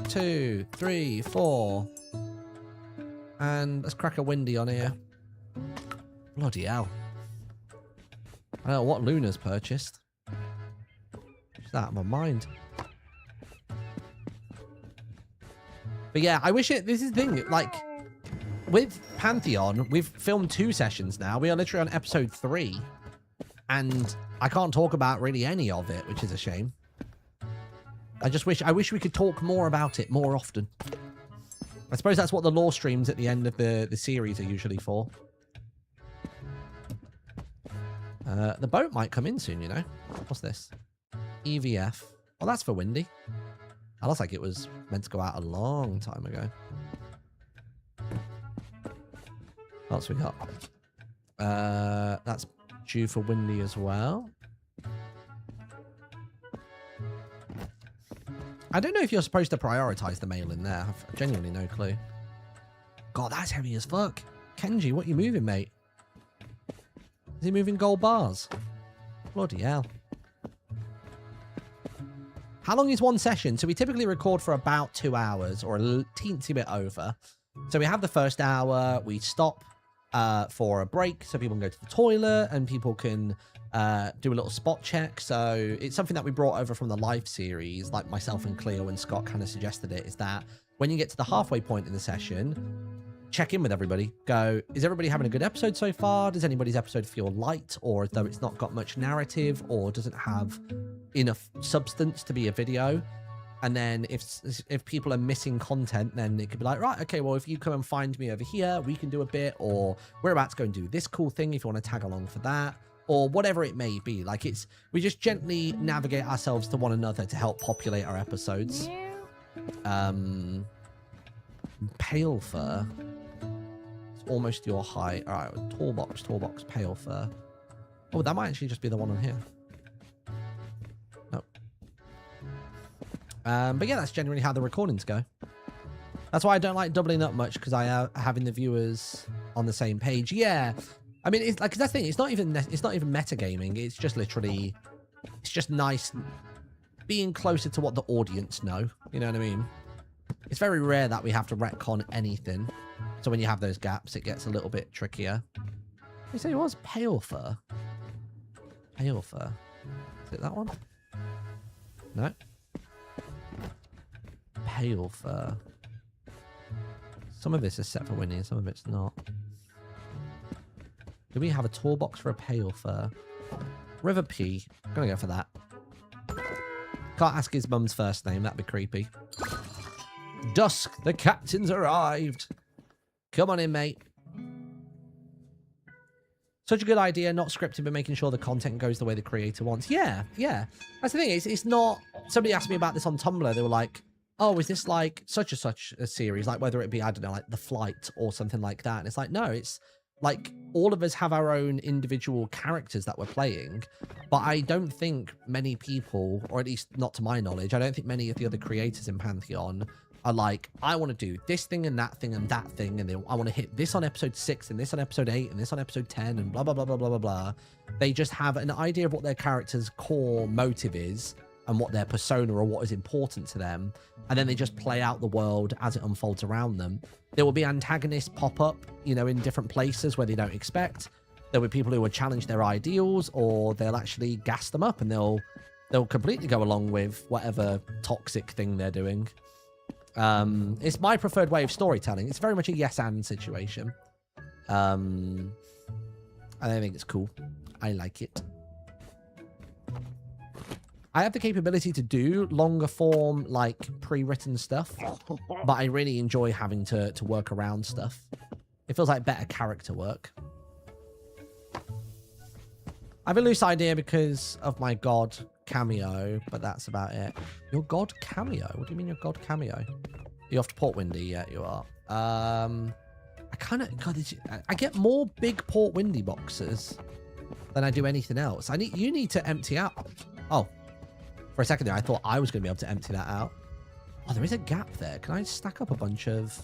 2, 3, 4. And let's crack a windy on here. Bloody hell. I don't know what Luna's purchased. She's out of my mind. But yeah, I wish it... This is the thing, like... With Pantheon, we've filmed 2 sessions now. We are literally on episode 3. And I can't talk about really any of it, which is a shame. I wish we could talk more about it more often. I suppose that's what the lore streams at the end of the series are usually for. The boat might come in soon, you know. What's this? EVF. Oh, that's for Windy. That looks like it was meant to go out a long time ago. What else we got? That's due for Windy as well. I don't know if you're supposed to prioritize the mail in there. I've genuinely no clue. God, that's heavy as fuck. Kenji, what you moving, mate? Is he moving gold bars? Bloody hell. How long is one session? So we typically record for about 2 hours or a teensy bit over. So we have the first hour, we stop for a break so people can go to the toilet and people can do a little spot check. So it's something that we brought over from the live series, like myself and Cleo and Scott kind of suggested it, is that when you get to the halfway point in the session, check in with everybody. Go, is everybody having a good episode so far? Does anybody's episode feel light or as though it's not got much narrative or doesn't have enough substance to be a video? And then if people are missing content, then it could be like, right, okay, well, if you come and find me over here, we can do a bit, or we're about to go and do this cool thing if you want to tag along for that, or whatever it may be. Like, we just gently navigate ourselves to one another to help populate our episodes. Pale fur. It's almost your height. All right, tall box, pale fur. Oh, that might actually just be the one on here. But yeah, that's generally how the recordings go. That's why I don't like doubling up much, because I having the viewers on the same page. Yeah, I mean, it's like, that's the thing. It's not even metagaming. It's just literally, it's just nice being closer to what the audience know. You know what I mean? It's very rare that we have to retcon anything. So when you have those gaps, it gets a little bit trickier. You say it was pale fur. Pale fur. Is it that one? No. Pale fur. Some of this is set for Winnie, some of it's not. Do we have a tall box for a pale fur? River P. I'm gonna go for that. Can't ask his mum's first name, that'd be creepy. Dusk, the captain's arrived. Come on in, mate. Such a good idea, not scripted, but making sure the content goes the way the creator wants. Yeah, yeah. That's the thing, it's not... Somebody asked me about this on Tumblr, they were like, oh, is this like such a series? Like whether it be, I don't know, like The Flight or something like that. And it's like, no, it's like all of us have our own individual characters that we're playing. But I don't think many people, or at least not to my knowledge, I don't think many of the other creators in Pantheon are like, I want to do this thing and that thing and that thing. And then I want to hit this on episode 6 and this on episode 8 and this on episode 10 and blah, blah, blah, blah, blah, blah, blah. They just have an idea of what their character's core motive is. and what their persona or what is important to them, and then they just play out the world as it unfolds around them. There will be antagonists pop up, you know, in different places where they don't expect. There will be people who will challenge their ideals, or they'll actually gas them up and they'll completely go along with whatever toxic thing they're doing. It's my preferred way of storytelling. It's very much a yes and situation. I think it's cool. I like it. I have the capability to do longer form, like pre-written stuff, but I really enjoy having to work around stuff. It feels like better character work. I have a loose idea because of my god cameo, but that's about it. Your god cameo? What do you mean your god cameo? You're off to Port Windy? Yeah, you are. I kind of... God, I get more big Port Windy boxes than I do anything else. You need to empty out... Oh. For a second there, I thought I was going to be able to empty that out. Oh, there is a gap there. Can I stack up a bunch of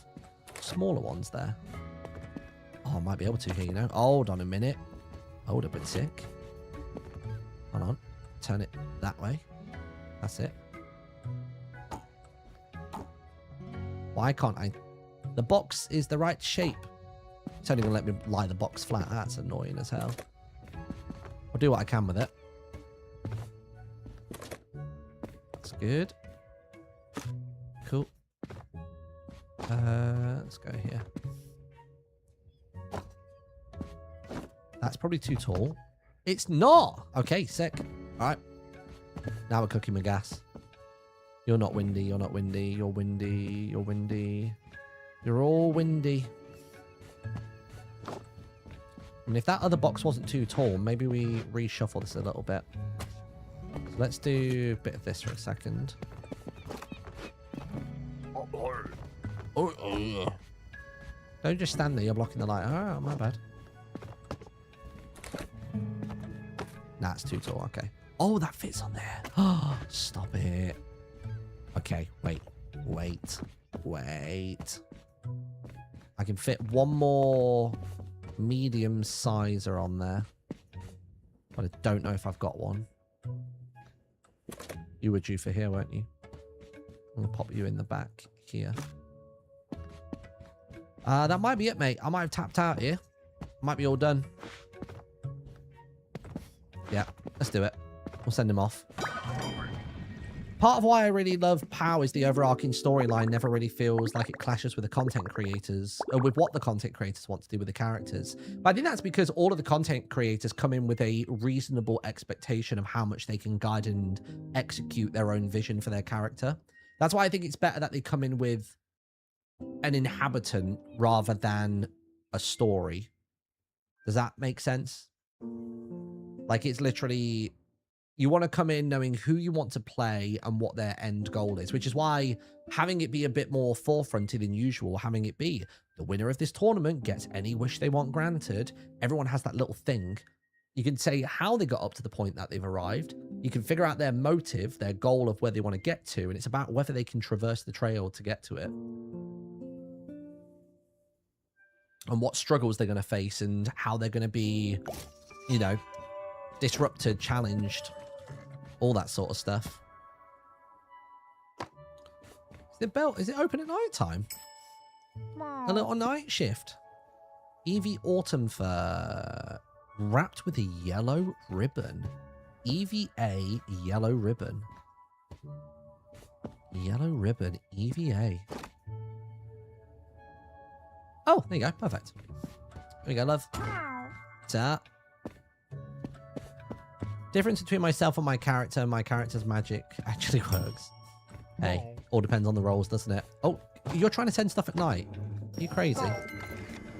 smaller ones there? Oh, I might be able to here, you know. Hold on a minute. Hold up a tick. Hold on. Turn it that way. That's it. Why can't I? The box is the right shape. It's only going to let me lie the box flat. That's annoying as hell. I'll do what I can with it. That's good. Cool. Let's go here. That's probably too tall. It's not. Okay, sick. All right. Now we're cooking with gas. You're not windy. You're not windy. You're windy. You're windy. You're all windy. I mean, if that other box wasn't too tall, maybe we reshuffle this a little bit. So let's do a bit of this for a second. Don't just stand there. You're blocking the light. Oh, my bad. Nah, it's too tall. Okay. Oh, that fits on there. Oh, stop it. Okay, wait. I can fit one more medium sizer on there. But I don't know if I've got one. You were due for here, weren't you? I'm gonna pop you in the back here. That might be it, mate. I might have tapped out here. Might be all done. Yeah, let's do it. We'll send him off. Part of why I really love POW is the overarching storyline never really feels like it clashes with the content creators, or with what the content creators want to do with the characters. But I think that's because all of the content creators come in with a reasonable expectation of how much they can guide and execute their own vision for their character. That's why I think it's better that they come in with an inhabitant rather than a story. Does that make sense? Like, it's literally... You want to come in knowing who you want to play and what their end goal is, which is why having it be a bit more forefronted than usual, having it be the winner of this tournament gets any wish they want granted. Everyone has that little thing. You can say how they got up to the point that they've arrived. You can figure out their motive, their goal of where they want to get to, and it's about whether they can traverse the trail to get to it. And what struggles they're going to face and how they're going to be, you know, disrupted, challenged. All that sort of stuff. Is it open at night time? A little night shift. Eevee Autumn Fur. Wrapped with a yellow ribbon. EVA yellow ribbon. Yellow ribbon EVA. Oh, there you go. Perfect. There you go, love. Ta. Difference between myself and my character's magic actually works. Hey, all depends on the rolls, doesn't it? Oh, you're trying to send stuff at night. Are you crazy?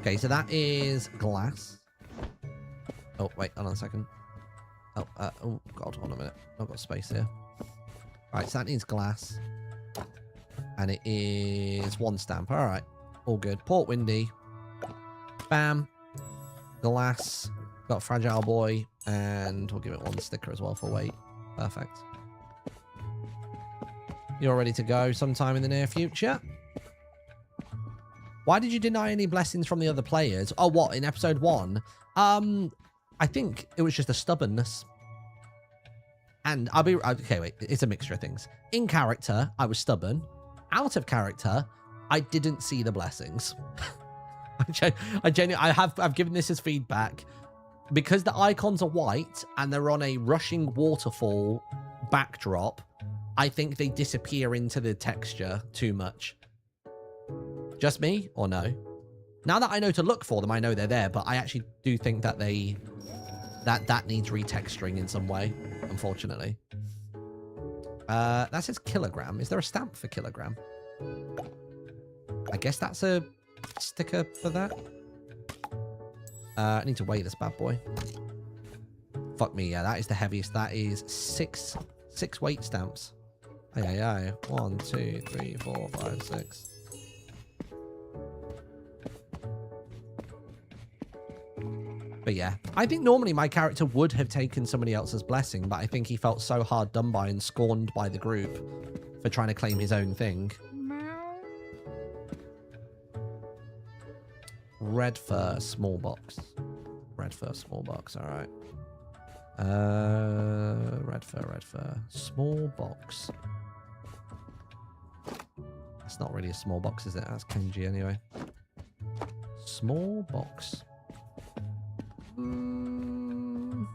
Okay, so that is glass. Oh, wait, hold on a second. Oh, oh God, hold on a minute. I've got space here. All right, so that needs glass. And it is one stamp. All right, all good. Port Windy. Bam. Glass. Got Fragile Boy, and we'll give it one sticker as well for weight. Perfect. You're ready to go sometime in the near future. Why did you deny any blessings from the other players? Oh, what, in episode 1? I think it was just a stubbornness. And I'll be okay. Wait, it's a mixture of things. In character, I was stubborn. Out of character, I didn't see the blessings. I've given this as feedback because the icons are white and they're on a rushing waterfall backdrop. I think they disappear into the texture too much. Just me or no? Now that I know to look for them, I know they're there, but I actually do think that that needs retexturing in some way, unfortunately. That says kilogram. Is there a stamp for kilogram? I guess that's a sticker for that. I need to weigh this bad boy. Fuck me, yeah, that is the heaviest. That is six weight stamps. Aye. 1, 2, 3, 4, 5, 6. But yeah, I think normally my character would have taken somebody else's blessing, but I think he felt so hard done by and scorned by the group for trying to claim his own thing. Red fur, small box. Red fur, small box, alright. Red fur. Small box. That's not really a small box, is it? That's Kenji anyway. Small box. I'm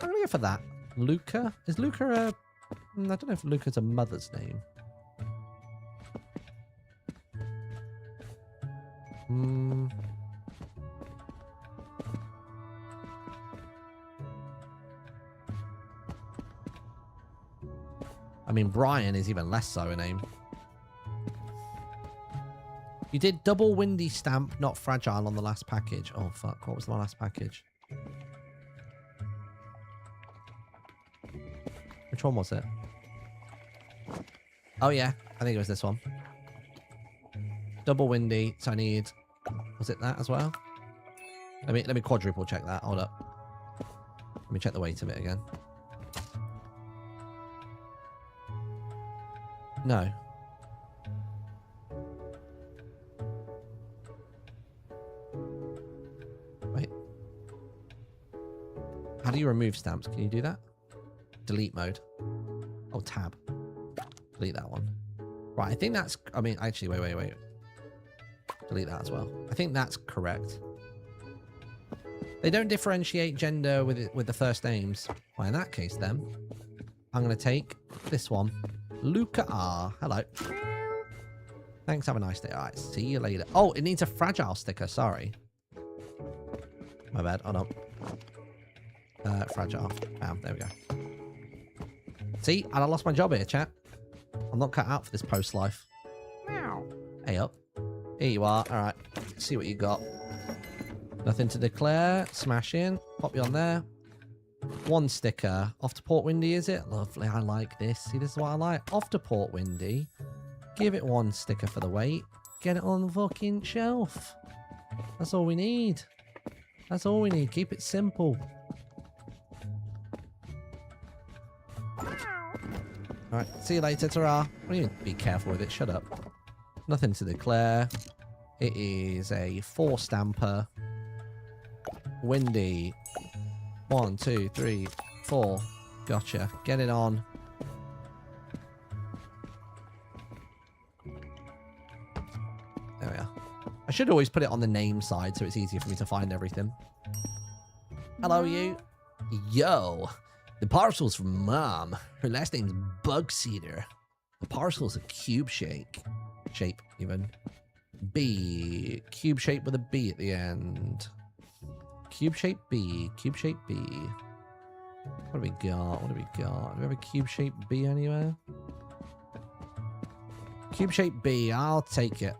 gonna go for that. Luca? Is Luca a... I don't know if Luca's a mother's name. I mean, Brian is even less so a name. You did double windy stamp, not fragile on the last package. Oh, fuck. What was the last package? Which one was it? Oh, yeah. I think it was this one. Double windy. So I need... Was it that as well? Let me quadruple check that. Hold up. Let me check the weight of it again. No. Wait. How do you remove stamps? Can you do that? Delete mode. Oh, tab. Delete that one. Right, I think that's... I mean, actually, wait. Delete that as well. I think that's correct. They don't differentiate gender with the first names. Well, in that case, then, I'm going to take this one. Luca R. Hello. Thanks, have a nice day. All right, see you later. Oh, it needs a fragile sticker. Sorry. My bad. Hold on. Fragile. Bam, there we go. See, and I lost my job here, chat. I'm not cut out for this post life. Hey up. Here you are. All right. See what you got. Nothing to declare. Smash in. Pop you on there. One sticker. Off to Port Windy, is it? Lovely. I like this. See, this is what I like. Off to Port Windy. Give it one sticker for the weight. Get it on the fucking shelf. That's all we need. That's all we need. Keep it simple. Alright, see you later, ta-ra. What do you mean, be careful with it? Shut up. Nothing to declare. It is a 4-stamper. Windy. 1, 2, 3, 4. Gotcha. Get it on. There we are. I should always put it on the name side so it's easier for me to find everything. Hello, you. Yo. The parcel's from Mom. Her last name's Bugseeder. The parcel's a cube shape, even. B. Cube shape with a B at the end. Cube shape B. Cube shape B. What do we got? What do we got? Do we have a cube shape B anywhere? Cube shape B. I'll take it.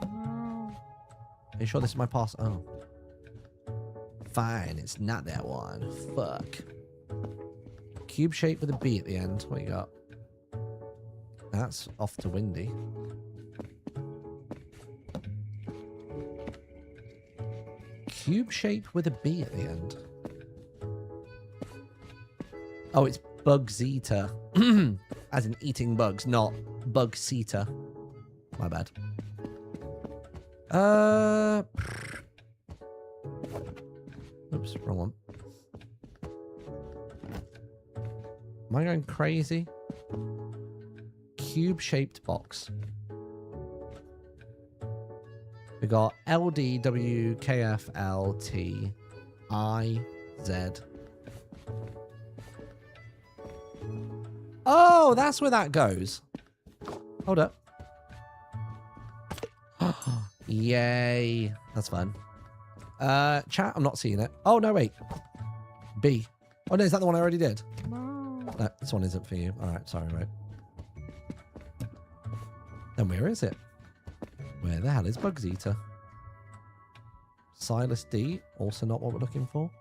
Are you sure this is my parcel? Oh. Fine. It's not that one. Fuck. Cube shape with a B at the end. What you got? That's off to Windy. Cube shape with a B at the end. Oh, it's Bugseeter. As in eating bugs, not Bugseeter. My bad. Oops, wrong one. Am I going crazy? Cube-shaped box. We got LDWKFLTIZ. Oh, that's where that goes. Hold up. Yay. That's fun. Chat, I'm not seeing it. Oh, no, wait. B. Oh, no, is that the one I already did? No, this one isn't for you. All right, sorry, mate. Then where is it? Where the hell is Bugs Eater? Silas D. Also not what we're looking for.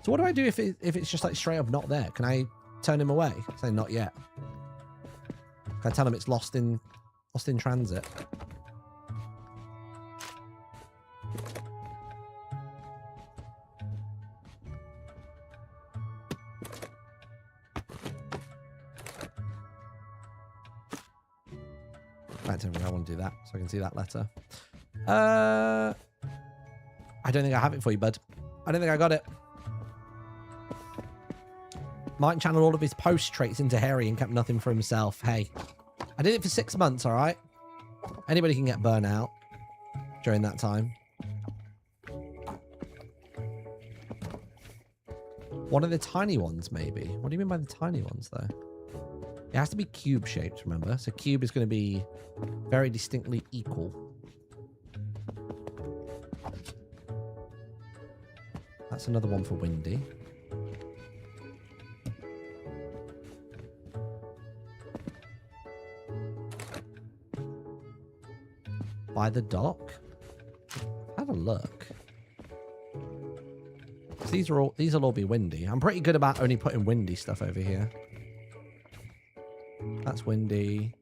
So what do I do if it's just like straight up not there? Can I turn him away? Say not yet. Can I tell him it's lost in transit? Right, I want to do that so I can see that letter. I don't think I have it for you, bud. I don't think I got it. Martyn channeled all of his post traits into Harry and kept nothing for himself. Hey, I did it for 6 months, all right? Anybody can get burnt out during that time. One of the tiny ones, maybe. What do you mean by the tiny ones, though? It has to be cube-shaped, remember? So cube is going to be very distinctly equal. That's another one for Windy. By the dock? Have a look. These'll all be Windy. I'm pretty good about only putting Windy stuff over here. That's Windy.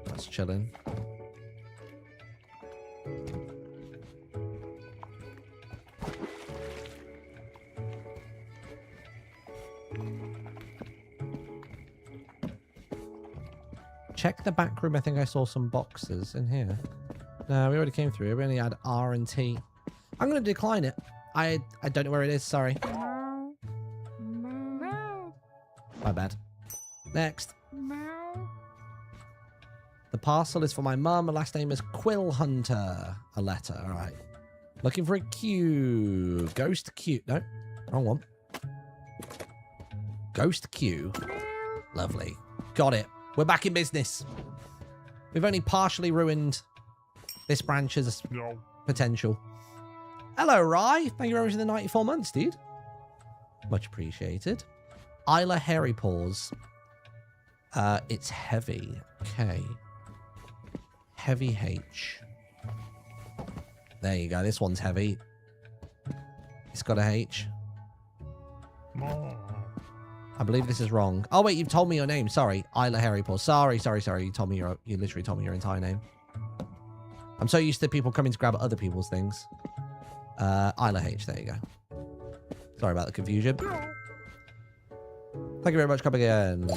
That's chilling. Check the back room. I think I saw some boxes in here. No, we already came through. We only had R and T. I'm going to decline it. I don't know where it is. Sorry. My bad. Next. The parcel is for my mum. Her last name is Quill Hunter. A letter. All right. Looking for a Q. Ghost Q. No. Wrong one. Ghost Q. Lovely. Got it. We're back in business. We've only partially ruined this branch's potential. Hello, Rye. Thank you very much for the 94 months, dude. Much appreciated. Isla Hairy Paws. It's heavy. Okay. Heavy H. There you go. This one's heavy. It's got a H. I believe this is wrong. Oh, wait. You've told me your name. Sorry. Isla Hairy Paws. Sorry. You literally told me your entire name. I'm so used to people coming to grab other people's things. Isla H. There you go. Sorry about the confusion. Thank you very much, come again.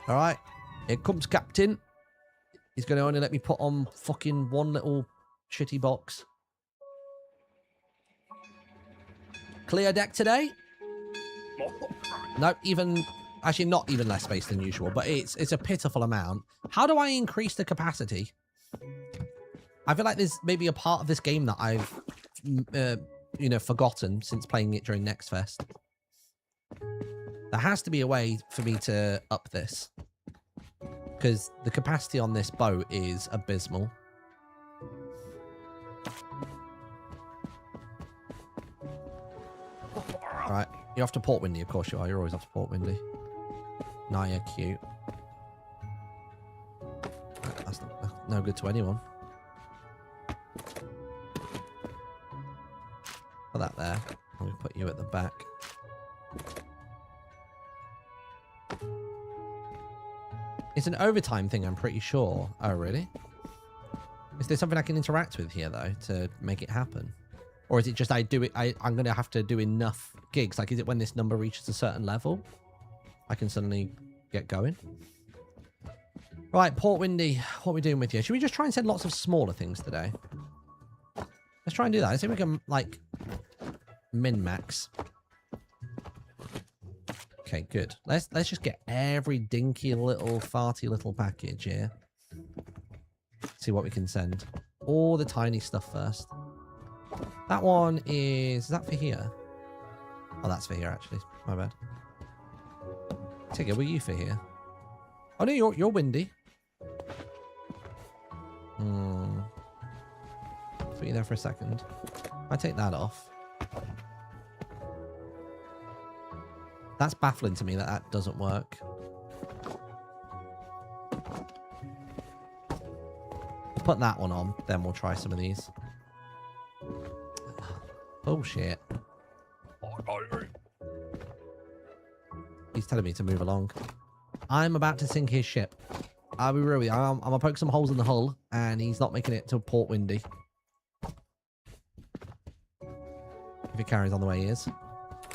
All right. Here comes Captain. He's going to only let me put on fucking one little shitty box. Clear deck today? No, actually not even less space than usual, but it's a pitiful amount. How do I increase the capacity? I feel like there's maybe a part of this game that I've, forgotten since playing it during Next Fest. There has to be a way for me to up this, because the capacity on this boat is abysmal. All right, you're off to Port Windy, of course you are. You're always off to Port Windy. Naya, cute. That's no good to anyone. Put that there. I'm going to put you at the back. It's an overtime thing, I'm pretty sure. Oh, really? Is there something I can interact with here, though, to make it happen? Or is it just I'm going to have to do enough gigs? Like, is it when this number reaches a certain level, I can suddenly get going? Right, Port Windy, what are we doing with you? Should we just try and send lots of smaller things today? Let's try and do that. Let's see if we can, like, min-max. Okay, good. Let's just get every dinky little farty little package here. See what we can send. All the tiny stuff first. That one is that for here? Oh, that's for here actually. My bad. Tigger, were you for here? Oh no, you're windy. Put you there for a second. I take that off. That's baffling to me that that doesn't work. We'll put that one on, then we'll try some of these. Oh shit. He's telling me to move along. I'm about to sink his ship. I'll be real with you. I'm gonna poke some holes in the hull, and he's not making it to Port Windy. If he carries on the way he is.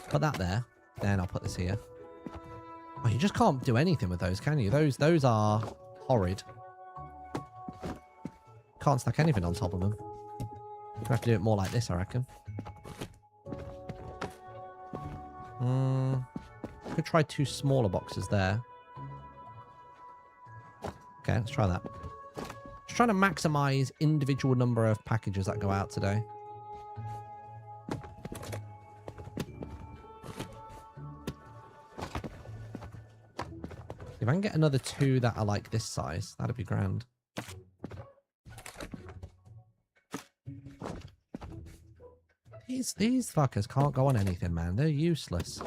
Put that there. Then I'll put this here. Oh, you just can't do anything with those, can you? Those are horrid. Can't stack anything on top of them. We'll have to do it more like this, I reckon. Could try 2 smaller boxes there. Okay, let's try that. Just trying to maximize individual number of packages that go out today. If I can get another 2 that are like this size, that'd be grand. These fuckers can't go on anything, man. They're useless.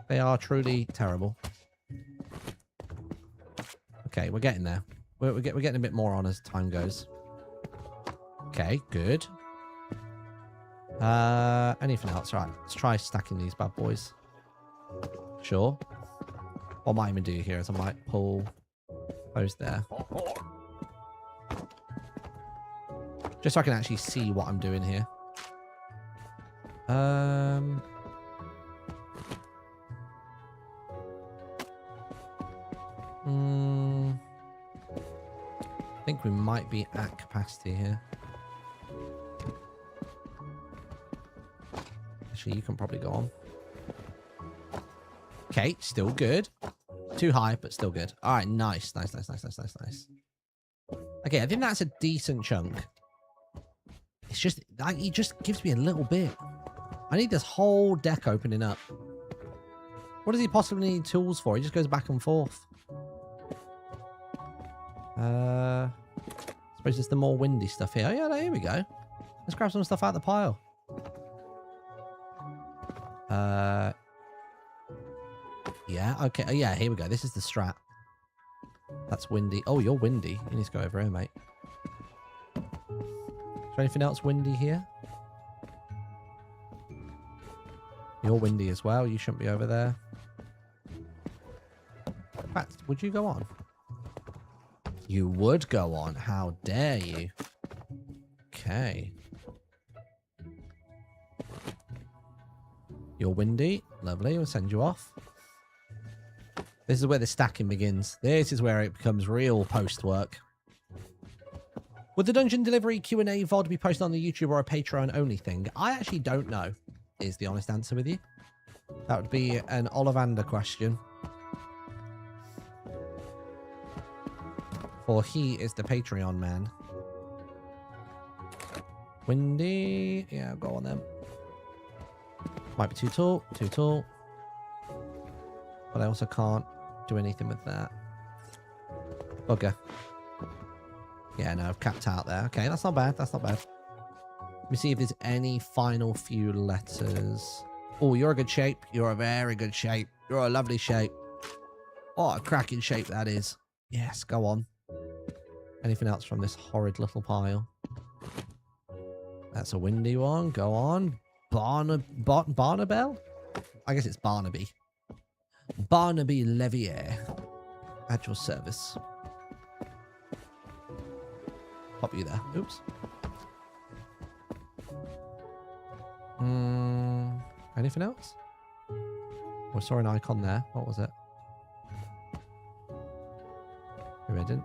They are truly terrible. Okay, we're getting there. We're getting a bit more on as time goes. Okay, good. Anything else? Right, let's try stacking these bad boys. Sure. What I might even do here is I might pull those there. Just so I can actually see what I'm doing here. I think we might be at capacity here. Actually, you can probably go on. Okay, still good. Too high, but still good. All right, nice. Okay, I think that's a decent chunk. It's just, like, it just gives me a little bit. I need this whole deck opening up. What does he possibly need tools for? He just goes back and forth. I suppose it's the more windy stuff here. Oh, yeah, here we go. Let's grab some stuff out of the pile. Yeah, okay. Oh, yeah, here we go. This is the strat. That's windy. Oh, you're windy. You need to go over here, mate. Is there anything else windy here? You're windy as well. You shouldn't be over there. In fact, would you go on? You would go on. How dare you? Okay. You're windy. Lovely. We'll send you off. This is where the stacking begins. This is where it becomes real post work. Would the dungeon delivery Q&A VOD be posted on the YouTube or a Patreon only thing? I actually don't know, is the honest answer with you. That would be an Ollivander question. For he is the Patreon man. Windy. Yeah, go on then. Might be too tall. Too tall. But I also can't do anything with that. Bugger. Yeah, no, I've capped out there. Okay, that's not bad. That's not bad. Let me see if there's any final few letters. Oh, you're a good shape. You're a very good shape. You're a lovely shape. Oh, a cracking shape that is. Yes, go on. Anything else from this horrid little pile? That's a windy one. Go on. Barnabelle? I guess it's Barnaby. Barnaby Levier. At your service. Pop you there. Oops. Anything else? Oh, I saw an icon there. What was it? Maybe I didn't.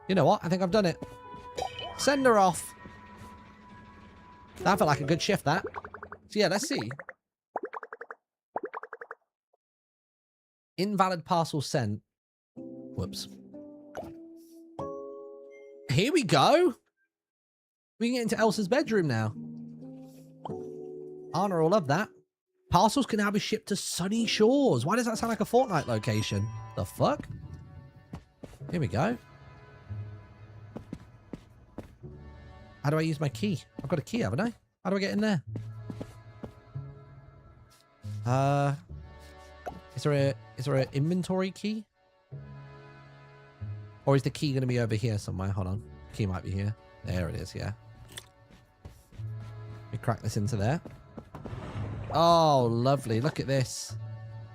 You know what? I think I've done it. Send her off. That felt like a good shift, that. So yeah, let's see. Invalid parcel sent. Whoops. Here we go. We can get into Elsa's bedroom now. Anna will love that. Parcels can now be shipped to Sunny Shores. Why does that sound like a Fortnite location? The fuck? Here we go. How do I use my key? I've got a key, haven't I? How do I get in there? Is there an inventory key? Or is the key going to be over here somewhere? Hold on. Key might be here. There it is, yeah. Let me crack this into there. Oh, lovely. Look at this.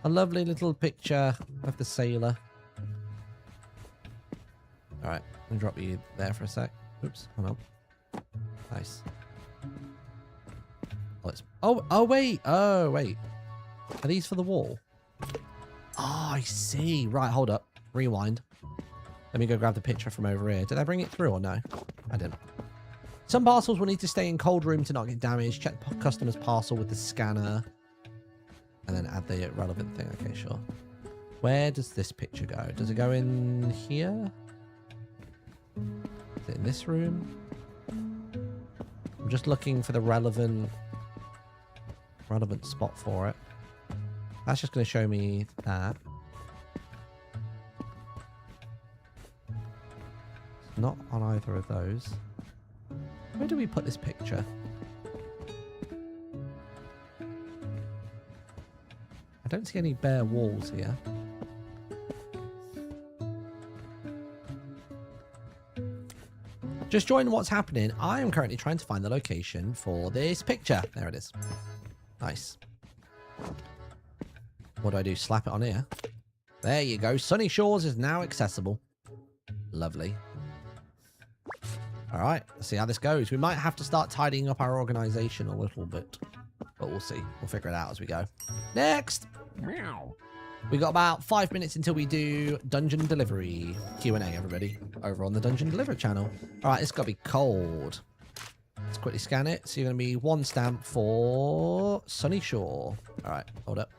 A lovely little picture of the sailor. All right. I'll drop you there for a sec. Oops. Hold on. Nice. Oh, wait. Oh, wait. Are these for the wall? Oh, I see. Right, hold up. Rewind. Let me go grab the picture from over here. Did I bring it through or no? I didn't. Some parcels will need to stay in cold room to not get damaged. Check the customer's parcel with the scanner. And then add the relevant thing. Okay, sure. Where does this picture go? Does it go in here? Is it in this room? I'm just looking for the relevant spot for it. That's just going to show me that. It's not on either of those. Where do we put this picture? I don't see any bare walls here. Just join what's happening. I am currently trying to find the location for this picture. There it is. Nice. What do I do? Slap it on here. There you go. Sunny Shores is now accessible. Lovely. All right. Let's see how this goes. We might have to start tidying up our organization a little bit. But we'll see. We'll figure it out as we go. Next. Meow. We got about 5 minutes until we do dungeon delivery. Q&A, everybody. Over on the Dungeon Deliver channel. All right. It's got to be cold. Let's quickly scan it. So you're going to be 1 stamp for Sunny Shore. All right. Hold up.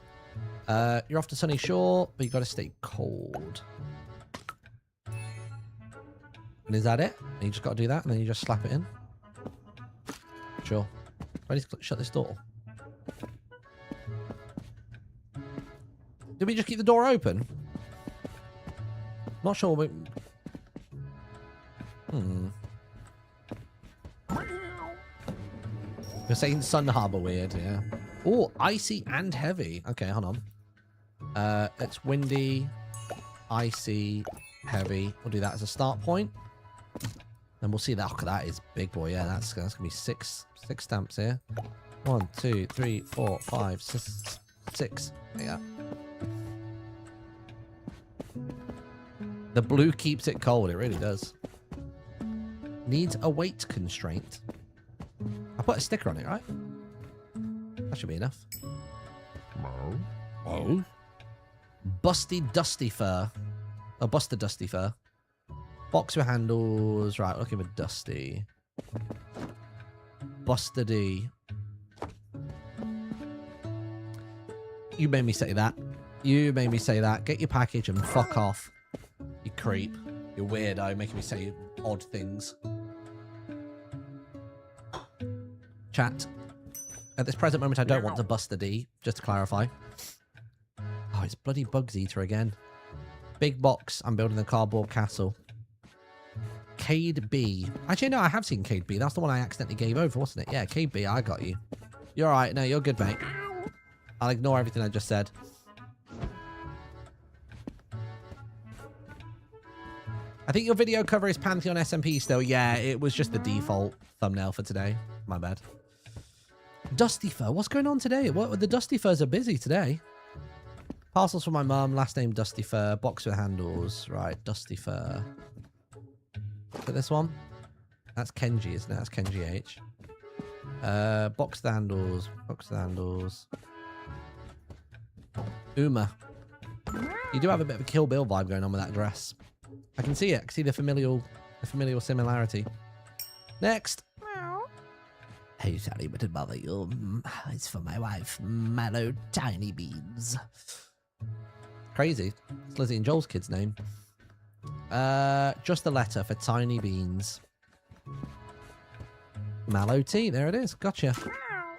You're off to Sunny Shore, but you got to stay cold. And is that it? And you just got to do that, and then you just slap it in. Sure. Ready to shut this door? Did we just keep the door open? Not sure. You're saying Sun Harbor weird, yeah. Oh, icy and heavy. Okay, hold on. It's windy, icy, heavy. We'll do that as a start point. And we'll see that. Oh, that is big boy. Yeah, that's gonna be six stamps here. 1, 2, 3, 4, 5, 6. Yeah. The blue keeps it cold. It really does. Needs a weight constraint. I put a sticker on it, right? That should be enough. Oh. Busty Dusty Fur. Oh, Buster Dusty Fur. Box with handles. Right, looking for Dusty. Buster D. You made me say that. You made me say that. Get your package and fuck off. You creep. You weirdo, making me say odd things. Chat. At this present moment, I don't want to bust the D, just to clarify. Oh, it's bloody Bugs Eater again. Big box. I'm building the cardboard castle. Cade B. Actually, no, I have seen Cade B. That's the one I accidentally gave over, wasn't it? Yeah, Cade B, I got you. You're all right. No, you're good, mate. I'll ignore everything I just said. I think your video cover is Pantheon SMP still. Yeah, it was just the default thumbnail for today. My bad. Dusty Fur. What's going on today? What the Dusty Furs are busy today. Parcels for my mum. Last name Dusty Fur. Box with handles. Right, Dusty Fur. Look at this one. That's Kenji, isn't it? That's Kenji H. Box the handles. Box the handles. Uma. You do have a bit of a Kill Bill vibe going on with that dress. I can see it. I can see the familial similarity. Next. Hey, sorry, but bother you. It's for my wife, Mallow Tiny Beans. Crazy. It's Lizzie and Joel's kid's name. Just a letter for Tiny Beans. Mallow Tea. There it is. Gotcha.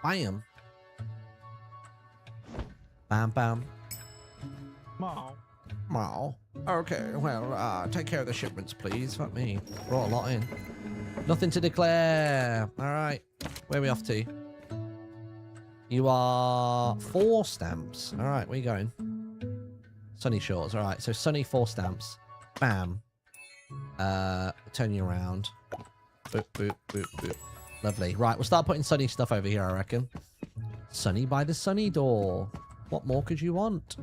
Bam. Bam, bam. Wow. Okay, well, take care of the shipments, please. Fuck me. Brought a lot in. Nothing to declare. All right. Where are we off to? You are 4 stamps. All right, where are you going? Sunny Shores. All right, so Sunny 4 stamps. Bam. Turn you around. Boop, boop, boop, boop. Lovely. Right, we'll start putting Sunny stuff over here, I reckon. Sunny by the Sunny door. What more could you want?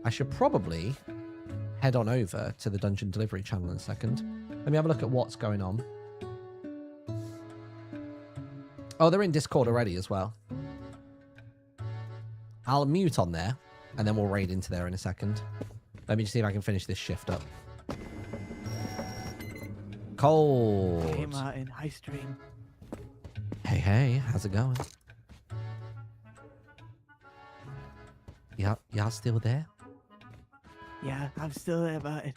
I should probably head on over to the dungeon delivery channel in a second. Let me have a look at what's going on. Oh, they're in Discord already as well. I'll mute on there, and then we'll raid into there in a second. Let me just see if I can finish this shift up. Cold. Hey, Martyn. Hi, stream. Hey, hey. How's it going? Y'all still there? Yeah, I'm still there, Martyn.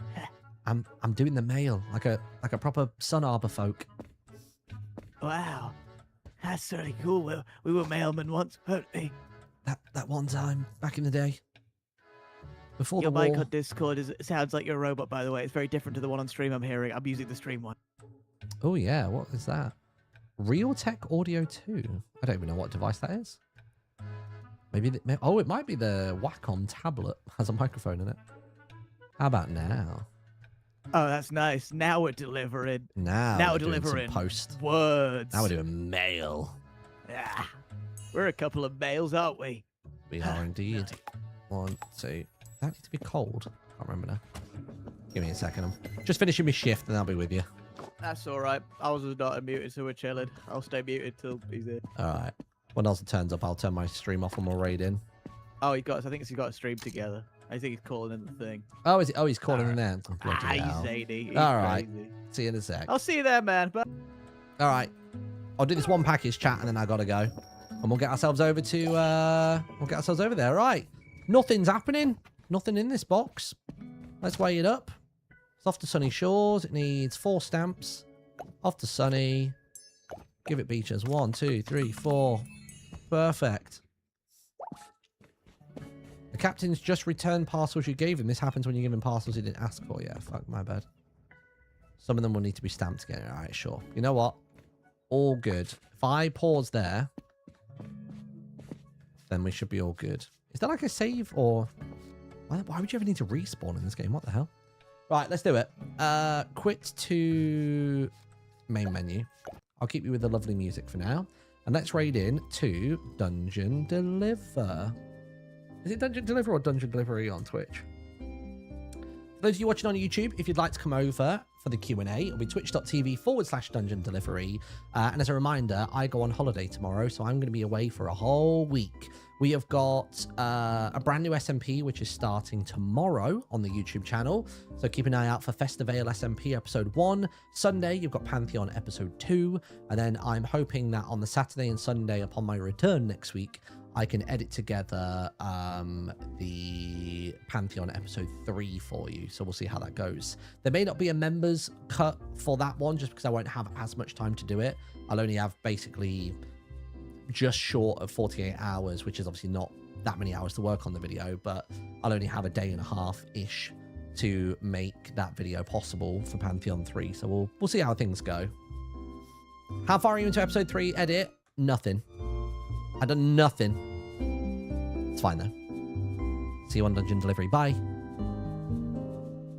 I'm doing the mail like a proper Sun Arbor folk. Wow. That's really cool. We were mailmen once, weren't we? That one time back in the day. Before Your the war. mic on Discord sounds like you're a robot, by the way. It's very different to the one on stream I'm hearing. I'm using the stream one. Oh yeah, what is that? Realtek Audio 2. I don't even know what device that is. Maybe it might be the Wacom tablet. Has a microphone in it. How about now? Oh, that's nice. Now we're delivering. Now we're doing some delivering post. words. Now we're doing mail. Yeah. We're a couple of males, aren't we? We are indeed. 1, 2. That needs to be cold. Can't remember now. Give me a second. I'm just finishing my shift and I'll be with you. That's all right. I was not unmuted, so we're chilling. I'll stay muted till he's in. All right. When Nelson turns up, I'll turn my stream off and we'll raid in. Oh, I think he's got a stream together. I think he's calling in the thing. Oh, is he? Oh, he's calling in there. Oh, bloody He's hell. zany. He's All right. crazy. See you in a sec. I'll see you there, man. Bye. All right. I'll do this one package chat and then I gotta go. And we'll get ourselves over to there. All right. Nothing's happening. Nothing in this box. Let's weigh it up. It's off to Sunny Shores. It needs 4 stamps. Off to Sunny. Give it beaches. 1, 2, 3, 4. Perfect. The captain's just returned parcels you gave him. This happens when you give him parcels he didn't ask for. Yeah, fuck, my bad. Some of them will need to be stamped again. All right, sure. You know what? All good. If I pause there, then we should be all good. Is that like a save or... Why would you ever need to respawn in this game? What the hell? Right, let's do it. Quit to main menu. I'll keep you with the lovely music for now. And let's raid in to Dungeon Deliver. Is it Dungeon Deliver or Dungeon Delivery on Twitch? For those of you watching on YouTube, if you'd like to come over for the Q&A, it'll be twitch.tv/Dungeon Delivery. And as a reminder, I go on holiday tomorrow, so I'm going to be away for a whole week. We have got a brand new SMP, which is starting tomorrow on the YouTube channel. So keep an eye out for Festivale SMP episode 1. Sunday, you've got Pantheon episode 2. And then I'm hoping that on the Saturday and Sunday upon my return next week, I can edit together the Pantheon episode 3 for you. So we'll see how that goes. There may not be a members cut for that one, just because I won't have as much time to do it. I'll only have basically just short of 48 hours, which is obviously not that many hours to work on the video, but I'll only have a day and a half-ish to make that video possible for Pantheon 3. So we'll see how things go. How far are you into episode 3 edit? Nothing. I done nothing. It's fine though. See you on Dungeon Delivery. Bye.